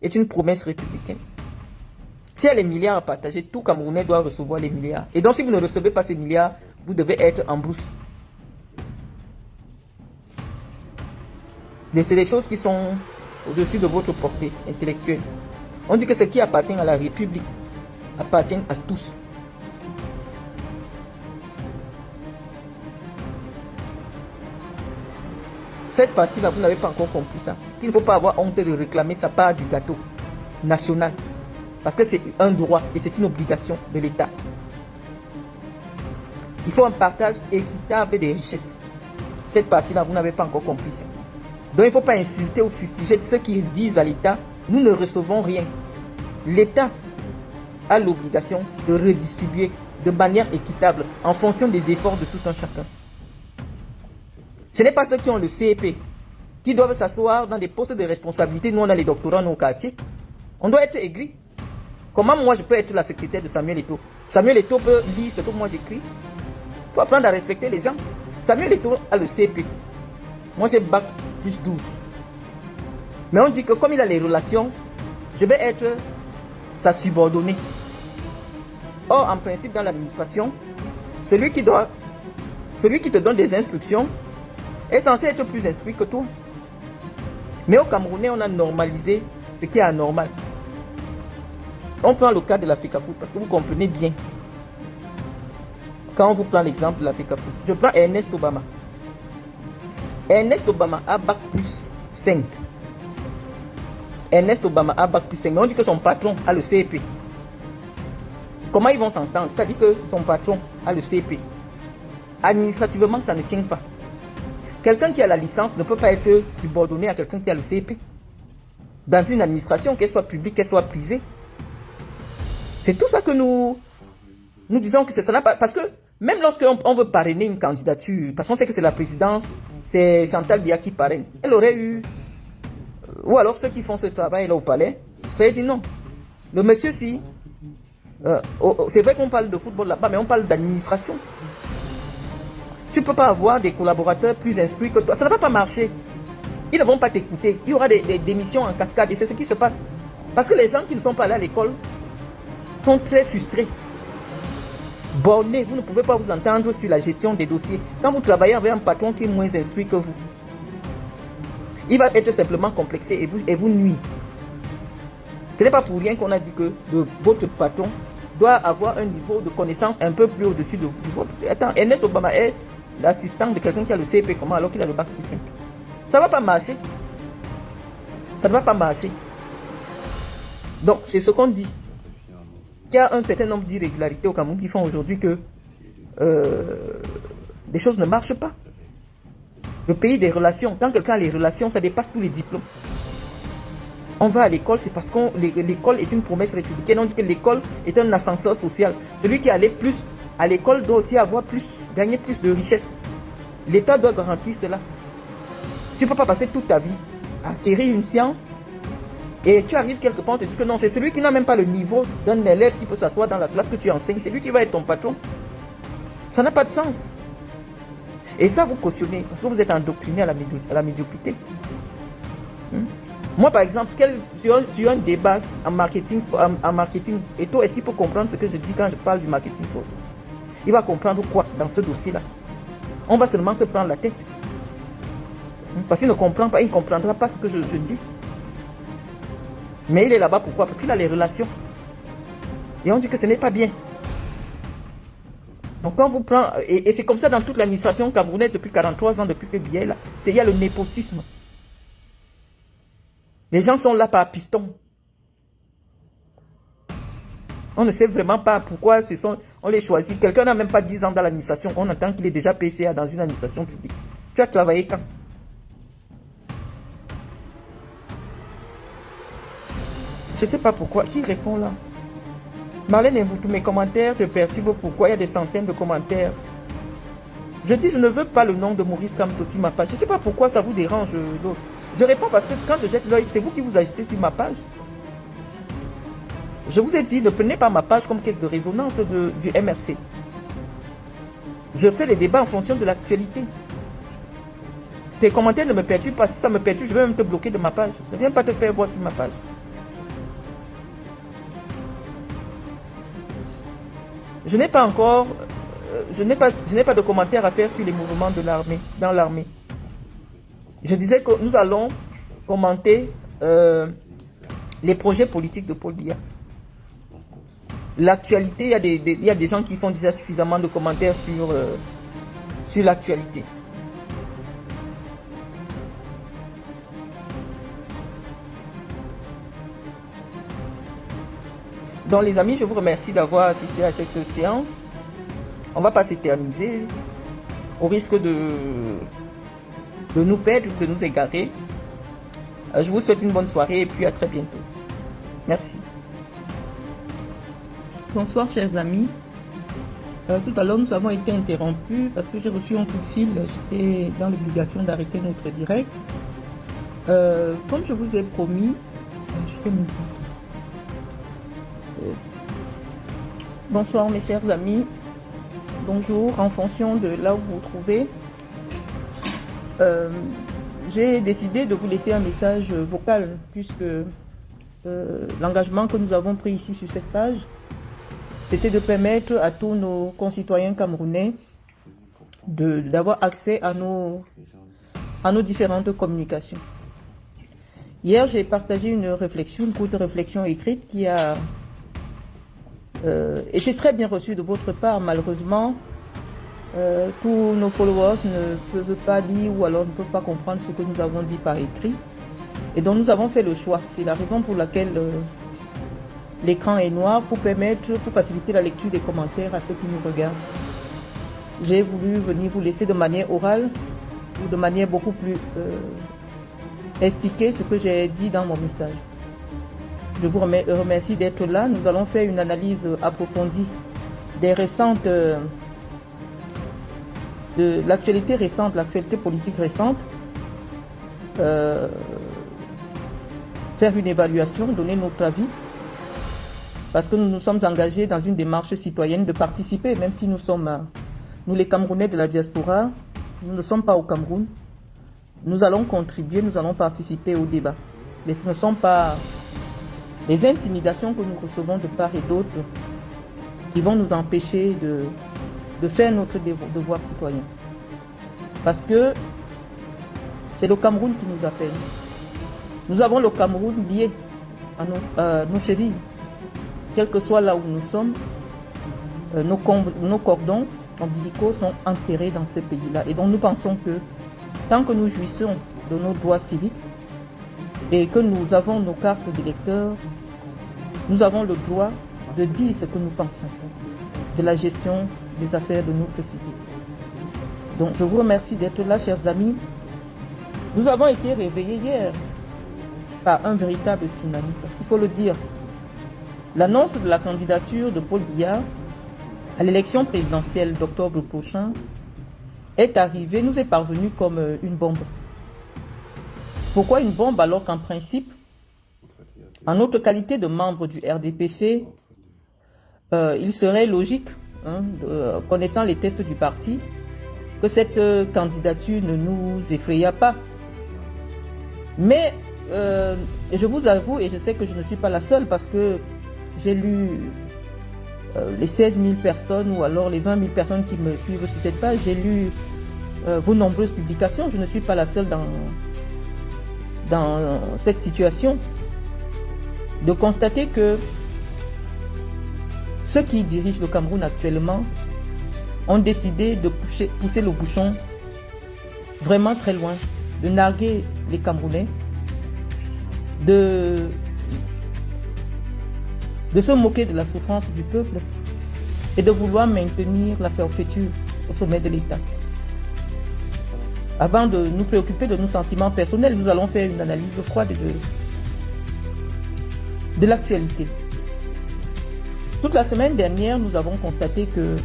est une promesse républicaine. S'il y a les milliards à partager, tout Camerounais doit recevoir les milliards. Et donc si vous ne recevez pas ces milliards, vous devez être en brousse. C'est des choses qui sont au-dessus de votre portée intellectuelle. On dit que ce qui appartient à la République appartient à tous. Cette partie-là, vous n'avez pas encore compris ça. Il ne faut pas avoir honte de réclamer sa part du gâteau national. Parce que c'est un droit et c'est une obligation de l'État. Il faut un partage équitable des richesses. Cette partie-là, vous n'avez pas encore compris ça. Donc il ne faut pas insulter ou fustiger ceux qui disent à l'État, nous ne recevons rien. L'État a l'obligation de redistribuer de manière équitable en fonction des efforts de tout un chacun. Ce n'est pas ceux qui ont le CEP qui doivent s'asseoir dans des postes de responsabilité. Nous, on a les doctorats dans nos quartiers. On doit être aigri. Comment moi, je peux être la secrétaire de Samuel Eto'o? Samuel Eto'o peut lire ce que moi j'écris. Il faut apprendre à respecter les gens. Samuel Eto'o a le CEP. Moi, j'ai bac plus 12. Mais on dit que comme il a les relations, je vais être sa subordonnée. Or, en principe, dans l'administration, celui qui te donne des instructions est censé être plus instruit que toi. Mais au Camerounais, on a normalisé ce qui est anormal. On prend le cas de la FECAFOOT parce que vous comprenez bien. Quand on vous prend l'exemple de la FECAFOOT, je prends Ernest Obama. Ernest Obama a bac plus 5. Ernest Obama a bac plus 5. Mais on dit que son patron a le CEP. Comment ils vont s'entendre? C'est-à-dire que son patron a le CEP. Administrativement, ça ne tient pas. Quelqu'un qui a la licence ne peut pas être subordonné à quelqu'un qui a le CEP. Dans une administration, qu'elle soit publique, qu'elle soit privée. C'est tout ça que nous disons que ça n'a pas... Parce que même lorsqu'on veut parrainer une candidature, parce qu'on sait que c'est la présidence, c'est Chantal Biya qui parraine, elle aurait eu... Ou alors ceux qui font ce travail là au palais, ça a dit non. Le monsieur, si... c'est vrai qu'on parle de football là-bas, mais on parle d'administration. Tu ne peux pas avoir des collaborateurs plus instruits que toi. Ça ne va pas marcher. Ils ne vont pas t'écouter. Il y aura des démissions en cascade et c'est ce qui se passe. Parce que les gens qui ne sont pas allés à l'école sont très frustrés. Bornés, vous ne pouvez pas vous entendre sur la gestion des dossiers. Quand vous travaillez avec un patron qui est moins instruit que vous, il va être simplement complexé et vous nuit. Ce n'est pas pour rien qu'on a dit que votre patron doit avoir un niveau de connaissance un peu plus au-dessus de vous. Attends, Ernest Obama est l'assistant de quelqu'un qui a le CEP, comment, alors qu'il a le bac plus 5. Ça ne va pas marcher. Ça ne va pas marcher. Donc, c'est ce qu'on dit. Il y a un certain nombre d'irrégularités au Cameroun qui font aujourd'hui que les choses ne marchent pas. Le pays des relations, quand quelqu'un a les relations, ça dépasse tous les diplômes. On va à l'école, c'est parce que l'école est une promesse républicaine. On dit que l'école est un ascenseur social. Celui qui allait plus à l'école doit aussi avoir plus, gagner plus de richesses. L'État doit garantir cela. Tu ne peux pas passer toute ta vie à acquérir une science et tu arrives quelque part, on te dit que non, c'est celui qui n'a même pas le niveau d'un élève qui peut s'asseoir dans la classe que tu enseignes. C'est lui qui va être ton patron. Ça n'a pas de sens. Et ça, vous cautionnez parce que vous êtes endoctriné à la médiocrité. Moi, par exemple, sur un débat en marketing, Eto'o, est-ce qu'il peut comprendre ce que je dis quand je parle du marketing sportif? Il va comprendre quoi dans ce dossier-là? On va seulement se prendre la tête. Parce qu'il ne comprend pas, il ne comprendra pas ce que je dis. Mais il est là-bas pourquoi? Parce qu'il a les relations. Et on dit que ce n'est pas bien. Donc quand vous prenez... Et c'est comme ça dans toute l'administration camerounaise depuis 43 ans, depuis que Biya est là. Il y a le népotisme. Les gens sont là par piston. On ne sait vraiment pas pourquoi on les choisit. Quelqu'un n'a même pas 10 ans dans l'administration. On entend qu'il est déjà PCA dans une administration publique. Tu as travaillé quand? Je ne sais pas pourquoi. Qui répond là? Marlène, tous mes commentaires te perturbent. Pourquoi il y a des centaines de commentaires? Je dis, je ne veux pas le nom de Maurice Kamto sur ma page. Je ne sais pas pourquoi ça vous dérange l'autre. Je réponds parce que quand je jette l'œil, c'est vous qui vous agitez sur ma page. Je vous ai dit, ne prenez pas ma page comme caisse de résonance du MRC. Je fais les débats en fonction de l'actualité. Tes commentaires ne me perturbent pas. Si ça me perturbe, je vais même te bloquer de ma page. Je ne viens pas te faire voir sur ma page. Je n'ai pas encore... je n'ai pas de commentaires à faire sur les mouvements de l'armée, dans l'armée. Je disais que nous allons commenter les projets politiques de Paul Biya. L'actualité, il y a des gens qui font déjà suffisamment de commentaires sur l'actualité. Donc les amis, je vous remercie d'avoir assisté à cette séance. On ne va pas s'éterniser au risque de nous perdre, de nous égarer. Je vous souhaite une bonne soirée et puis à très bientôt. Merci. Bonsoir chers amis. Tout à l'heure nous avons été interrompus parce que j'ai reçu un coup de fil. J'étais dans l'obligation d'arrêter notre direct. Comme je vous ai promis, je sais même pas. Bonsoir mes chers amis. Bonjour, en fonction de là où vous vous trouvez. J'ai décidé de vous laisser un message vocal puisque l'engagement que nous avons pris ici sur cette page, c'était de permettre à tous nos concitoyens camerounais d'avoir accès à nos différentes communications. Hier, j'ai partagé une courte réflexion écrite qui a été très bien reçue de votre part. Malheureusement, tous nos followers ne peuvent pas lire ou alors ne peuvent pas comprendre ce que nous avons dit par écrit. Et donc nous avons fait le choix. C'est la raison pour laquelle l'écran est noir, pour faciliter la lecture des commentaires à ceux qui nous regardent. J'ai voulu venir vous laisser de manière orale ou de manière beaucoup plus expliquer ce que j'ai dit dans mon message. Je vous remercie d'être là. Nous allons faire une analyse approfondie des récentes, de l'actualité récente, l'actualité politique récente. Faire une évaluation, donner notre avis. Parce que nous nous sommes engagés dans une démarche citoyenne de participer, même si nous sommes, nous les Camerounais de la diaspora, nous ne sommes pas au Cameroun. Nous allons contribuer, nous allons participer au débat. Mais ce ne sont pas les intimidations que nous recevons de part et d'autre qui vont nous empêcher de faire notre devoir citoyen. Parce que c'est le Cameroun qui nous appelle. Nous avons le Cameroun lié à nos chevilles. Quel que soit là où nous sommes, nos cordons ombilicaux sont enterrés dans ce pays-là. Et donc nous pensons que tant que nous jouissons de nos droits civiques et que nous avons nos cartes d'électeurs, nous avons le droit de dire ce que nous pensons de la gestion des affaires de notre cité. Donc je vous remercie d'être là, chers amis. Nous avons été réveillés hier par un véritable tsunami, parce qu'il faut le dire. L'annonce de la candidature de Paul Biya à l'élection présidentielle d'octobre prochain est arrivée, nous est parvenue comme une bombe. Pourquoi une bombe alors qu'en principe, en notre qualité de membre du RDPC, il serait logique, connaissant les tests du parti, que cette candidature ne nous effraya pas. Mais je vous avoue, et je sais que je ne suis pas la seule parce que j'ai lu les 16 000 personnes ou alors les 20 000 personnes qui me suivent sur cette page, j'ai lu vos nombreuses publications. Je ne suis pas la seule dans cette situation de constater que ceux qui dirigent le Cameroun actuellement ont décidé de pousser le bouchon vraiment très loin, de narguer les Camerounais, de se moquer de la souffrance du peuple et de vouloir maintenir la forfaiture au sommet de l'État. Avant de nous préoccuper de nos sentiments personnels, nous allons faire une analyse froide de l'actualité. Toute la semaine dernière, nous avons constaté que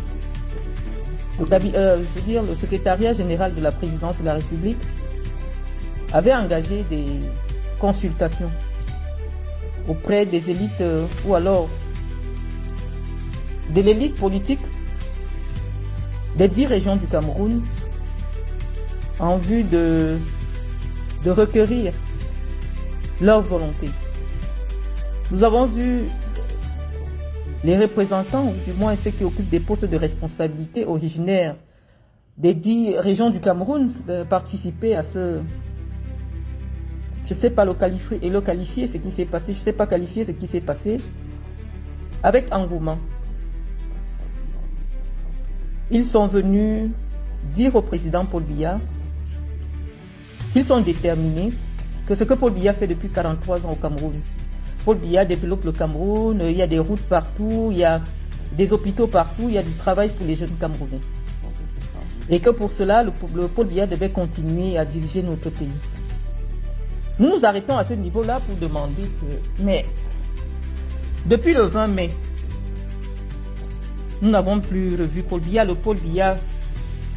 le secrétariat général de la présidence de la République avait engagé des consultations auprès des élites ou alors de l'élite politique des 10 régions du Cameroun en vue de requérir leur volonté. Nous avons vu les représentants, ou du moins ceux qui occupent des postes de responsabilité originaires des 10 régions du Cameroun participer à ce... Je ne sais pas le qualifier ce qui s'est passé, je ne sais pas qualifier ce qui s'est passé avec engouement. Ils sont venus dire au président Paul Biya qu'ils sont déterminés, que ce que Paul Biya fait depuis 43 ans au Cameroun. Paul Biya développe le Cameroun, il y a des routes partout, il y a des hôpitaux partout, il y a du travail pour les jeunes Camerounais. Et que pour cela, le Paul Biya devait continuer à diriger notre pays. Nous nous arrêtons à ce niveau-là pour demander que... Mais depuis le 20 mai, nous n'avons plus revu Paul Biya. Le Paul Biya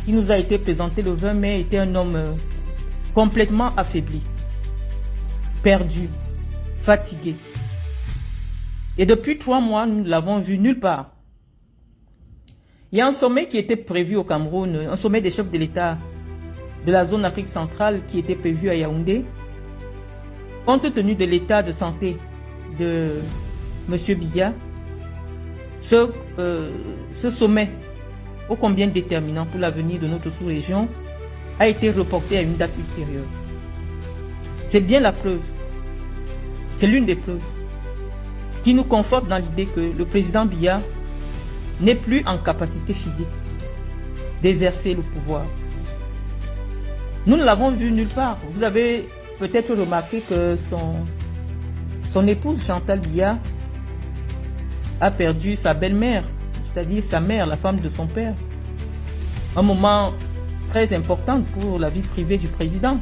qui nous a été présenté le 20 mai était un homme complètement affaibli, perdu, fatigué. Et depuis 3 mois, nous ne l'avons vu nulle part. Il y a un sommet qui était prévu au Cameroun, un sommet des chefs de l'État de la zone Afrique centrale qui était prévu à Yaoundé. Compte tenu de l'état de santé de M. Biya, ce sommet, ô combien déterminant pour l'avenir de notre sous-région, a été reporté à une date ultérieure. C'est bien la preuve, c'est l'une des preuves qui nous conforte dans l'idée que le président Biya n'est plus en capacité physique d'exercer le pouvoir. Nous ne l'avons vu nulle part. Vous avez peut-être remarqué que son épouse Chantal Biya a perdu sa belle-mère, c'est-à-dire sa mère, la femme de son père. Un moment très important pour la vie privée du président.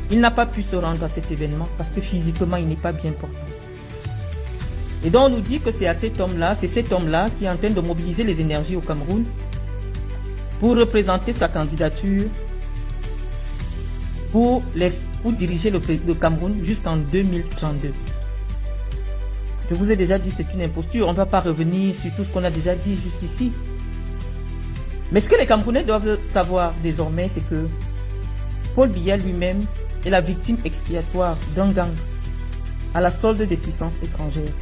Il n'a pas pu se rendre à cet événement parce que physiquement, il n'est pas bien portant. Et donc on nous dit que c'est cet homme-là qui est en train de mobiliser les énergies au Cameroun pour représenter sa candidature pour diriger le Cameroun jusqu'en 2032. Je vous ai déjà dit, c'est une imposture. On ne va pas revenir sur tout ce qu'on a déjà dit jusqu'ici. Mais ce que les Camerounais doivent savoir désormais, c'est que Paul Biya lui-même est la victime expiatoire d'un gang à la solde des puissances étrangères.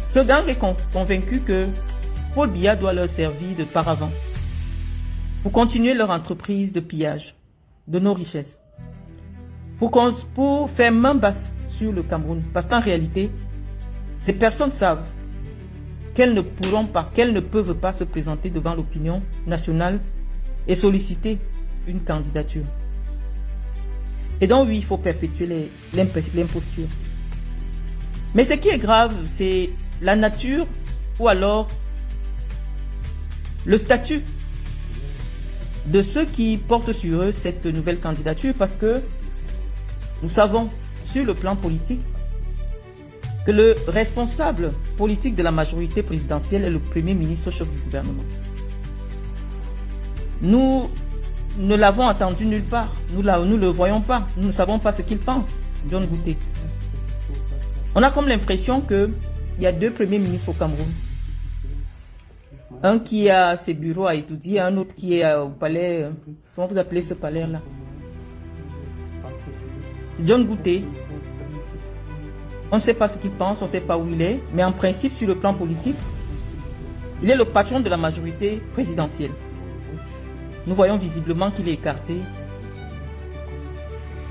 Ce gang est convaincu que Paul Biya doit leur servir de paravent pour continuer leur entreprise de pillage de nos richesses, pour faire main basse sur le Cameroun. Parce qu'en réalité, ces personnes savent qu'elles ne pourront pas, qu'elles ne peuvent pas se présenter devant l'opinion nationale et solliciter une candidature. Et donc oui, il faut perpétuer l'imposture. Mais ce qui est grave, c'est la nature ou alors le statut de ceux qui portent sur eux cette nouvelle candidature, parce que nous savons sur le plan politique que le responsable politique de la majorité présidentielle est le premier ministre chef du gouvernement. Nous ne l'avons entendu nulle part, nous ne le voyons pas, nous ne savons pas ce qu'il pense, John Gouté. On a comme l'impression qu'il y a 2 premiers ministres au Cameroun. Un qui a ses bureaux à étudier, un autre qui est au palais. Comment vous appelez ce palais-là? John Gouté. On ne sait pas ce qu'il pense, on ne sait pas où il est, mais en principe, sur le plan politique, il est le patron de la majorité présidentielle. Nous voyons visiblement qu'il est écarté.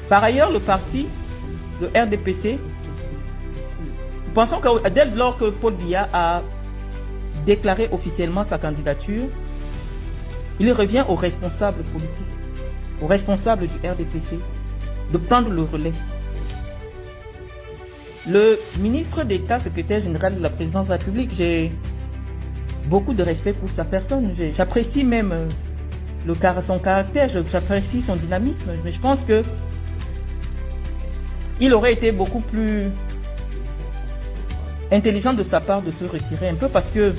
Par ailleurs, le parti, le RDPC, nous pensons que dès lors que Paul Biya a déclaré officiellement sa candidature, il revient aux responsables politiques, aux responsables du RDPC, de prendre le relais. Le ministre d'État, secrétaire général de la présidence de la République, j'ai beaucoup de respect pour sa personne. J'apprécie même son caractère, j'apprécie son dynamisme, mais je pense que il aurait été beaucoup plus intelligent de sa part de se retirer un peu, parce que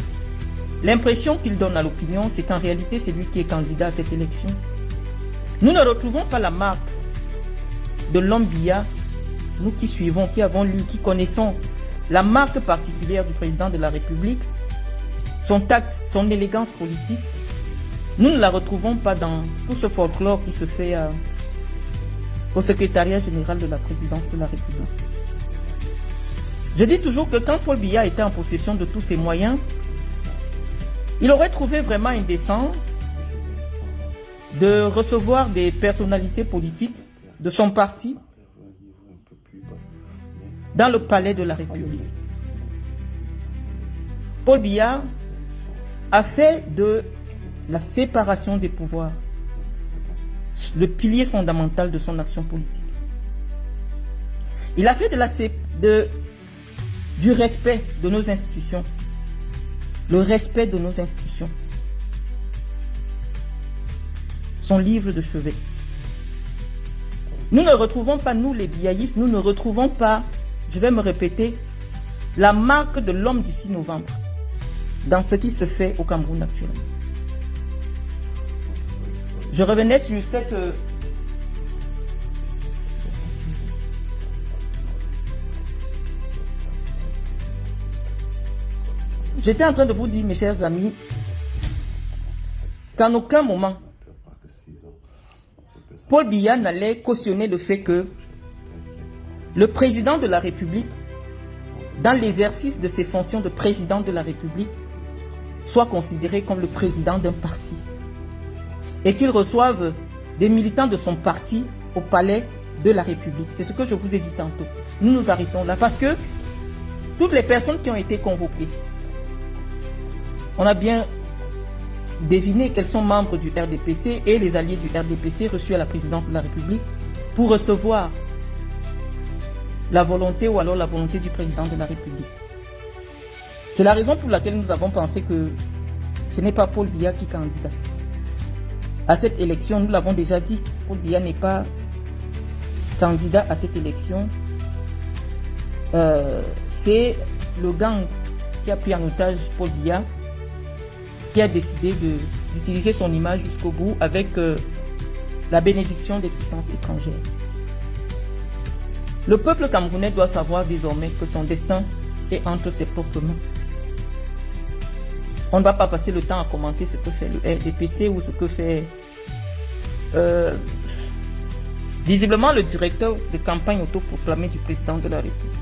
l'impression qu'il donne à l'opinion, c'est qu'en réalité, c'est lui qui est candidat à cette élection. Nous ne retrouvons pas la marque de l'homme Biya nous qui suivons, qui avons lu, qui connaissons la marque particulière du président de la République, son tact, son élégance politique, nous ne la retrouvons pas dans tout ce folklore qui se fait au secrétariat général de la présidence de la République. Je dis toujours que quand Paul Biya était en possession de tous ses moyens, il aurait trouvé vraiment indécent de recevoir des personnalités politiques de son parti dans le palais de la République. Paul Biya a fait de la séparation des pouvoirs le pilier fondamental de son action politique. Il a fait du respect de nos institutions, le respect de nos institutions, son livre de chevet. Nous ne retrouvons pas, nous les biaïstes, nous ne retrouvons pas, je vais me répéter, la marque de l'homme du 6 novembre dans ce qui se fait au Cameroun actuellement. Je revenais sur cette... J'étais en train de vous dire, mes chers amis, qu'en aucun moment, Paul Biya n'allait cautionner le fait que le président de la République, dans l'exercice de ses fonctions de président de la République, soit considéré comme le président d'un parti et qu'il reçoive des militants de son parti au palais de la République. C'est ce que je vous ai dit tantôt. Nous nous arrêtons là parce que toutes les personnes qui ont été convoquées, on a bien deviné qu'elles sont membres du RDPC et les alliés du RDPC reçus à la présidence de la République pour recevoir la volonté ou alors la volonté du président de la République. C'est la raison pour laquelle nous avons pensé que ce n'est pas Paul Biya qui candidate. À cette élection, nous l'avons déjà dit, Paul Biya n'est pas candidat à cette élection. C'est le gang qui a pris en otage Paul Biya, qui a décidé d'utiliser son image jusqu'au bout avec la bénédiction des puissances étrangères. Le peuple camerounais doit savoir désormais que son destin est entre ses propres mains. On ne va pas passer le temps à commenter ce que fait le RDPC ou ce que fait visiblement le directeur de campagne autoproclamé du président de la République.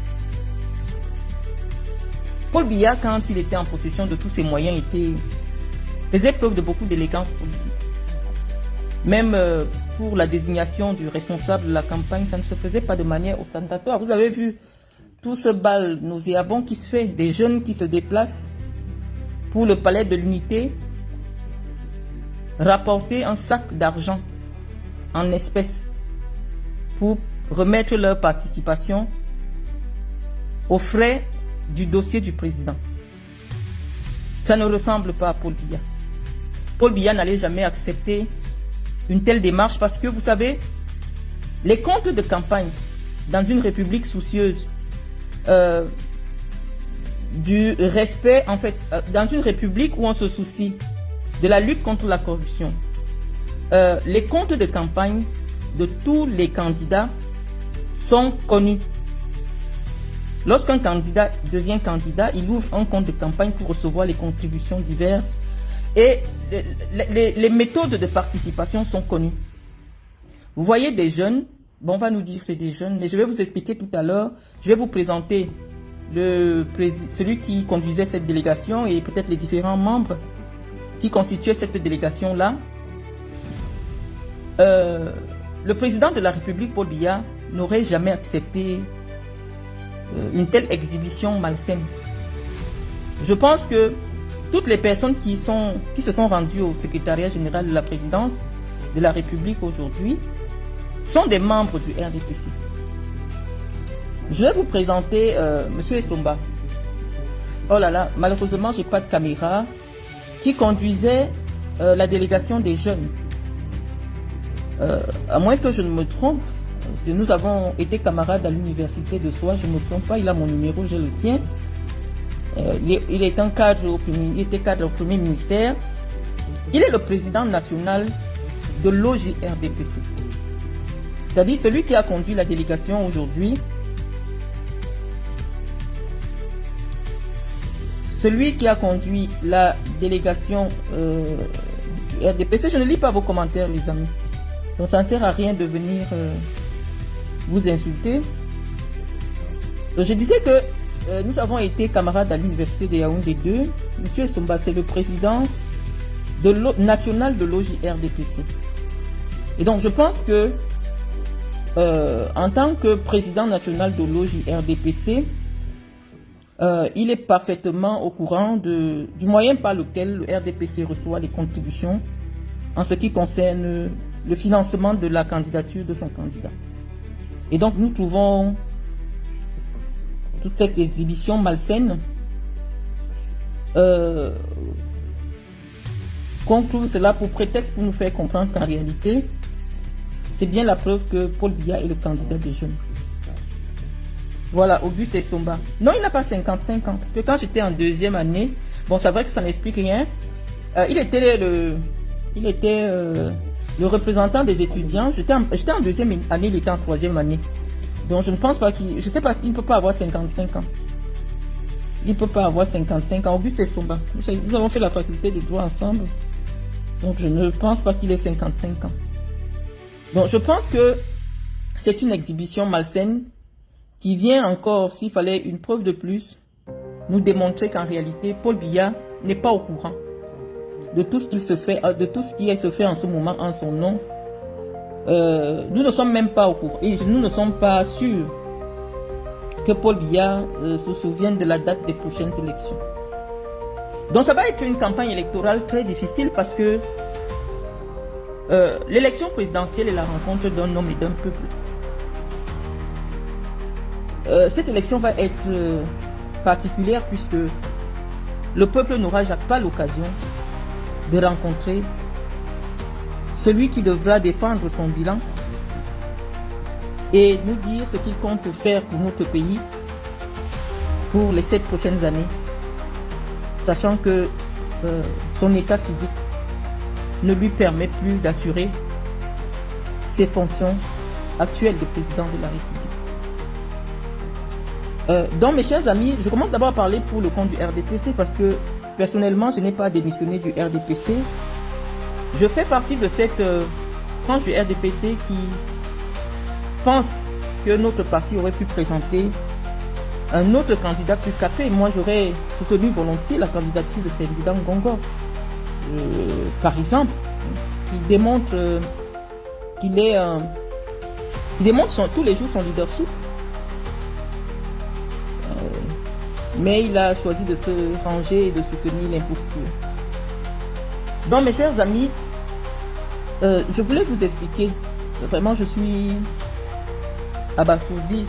Paul Biya, quand il était en possession de tous ses moyens, faisait preuve de beaucoup d'élégance politique. Même pour la désignation du responsable de la campagne, ça ne se faisait pas de manière ostentatoire. Vous avez vu tout ce bal nauséabond qui se fait, des jeunes qui se déplacent pour le palais de l'unité, rapporter un sac d'argent en espèces pour remettre leur participation aux frais du dossier du président. Ça ne ressemble pas à Paul Biya. Paul Biya n'allait jamais accepter une telle démarche parce que, vous savez, les comptes de campagne dans une république soucieuse du respect, en fait, dans une république où on se soucie de la lutte contre la corruption, les comptes de campagne de tous les candidats sont connus. Lorsqu'un candidat devient candidat, il ouvre un compte de campagne pour recevoir les contributions diverses et les méthodes de participation sont connues. Vous voyez des jeunes, bon, on va nous dire c'est des jeunes, mais je vais vous expliquer tout à l'heure. Je vais vous présenter celui qui conduisait cette délégation et peut-être les différents membres qui constituaient cette délégation-là. Le président de la République, Paul Biya, n'aurait jamais accepté une telle exhibition malsaine. Je pense que toutes les personnes qui se sont rendues au secrétariat général de la présidence de la République aujourd'hui sont des membres du RDPC. Je vais vous présenter M. Essomba. Oh là là, malheureusement, je n'ai pas de caméra, qui conduisait la délégation des jeunes. À moins que je ne me trompe, nous avons été camarades à l'université de Soie, je ne me trompe pas, il a mon numéro, j'ai le sien. Il est un cadre il était cadre au premier ministère. Il est le président national de l'OJRDPC. C'est-à-dire celui qui a conduit la délégation aujourd'hui celui qui a conduit la délégation du RDPC. Je ne lis pas vos commentaires, les amis. Donc ça ne sert à rien de venir vous insulter. Je disais que nous avons été camarades à l'université de Yaoundé 2. Monsieur Somba, c'est le président national de l'OJRDPC. Et donc je pense que en tant que président national de l'OJRDPC, il est parfaitement au courant du moyen par lequel le RDPC reçoit les contributions en ce qui concerne le financement de la candidature de son candidat. Et donc nous trouvons toute cette exhibition malsaine, qu'on trouve cela pour prétexte pour nous faire comprendre qu'en réalité, c'est bien la preuve que Paul Biya est le candidat des jeunes. Voilà, Auguste Essomba. Non, il n'a pas 55 ans. Parce que quand j'étais en deuxième année, bon, c'est vrai que ça n'explique rien. Il était le représentant des étudiants. J'étais en deuxième année, il était en troisième année. Donc je ne pense pas qu'il... Je sais pas s'il ne peut pas avoir 55 ans. Il ne peut pas avoir 55 ans. Auguste Essomba. Nous avons fait la faculté de droit ensemble. Donc je ne pense pas qu'il ait 55 ans. Donc je pense que c'est une exhibition malsaine qui vient encore, s'il fallait une preuve de plus, nous démontrer qu'en réalité, Paul Biya n'est pas au courant de tout ce qu'il se fait, de tout ce qui se fait en ce moment en son nom. Nous ne sommes même pas au courant et nous ne sommes pas sûrs que Paul Biya se souvienne de la date des prochaines élections. Donc ça va être une campagne électorale très difficile parce que l'élection présidentielle est la rencontre d'un homme et d'un peuple. Cette élection va être particulière puisque le peuple n'aura pas l'occasion de rencontrer celui qui devra défendre son bilan et nous dire ce qu'il compte faire pour notre pays pour les 7 prochaines années, sachant que son état physique ne lui permet plus d'assurer ses fonctions actuelles de président de la République. Donc mes chers amis, je commence d'abord à parler pour le compte du RDPC parce que personnellement je n'ai pas démissionné du RDPC. Je fais partie de cette frange du RDPC qui pense que notre parti aurait pu présenter un autre candidat plus capé. Moi j'aurais soutenu volontiers la candidature de Ferdinand Ngongor, par exemple, qui démontre tous les jours son leadership. Mais il a choisi de se ranger et de soutenir l'imposture. Donc mes chers amis, je voulais vous expliquer, vraiment je suis abasourdi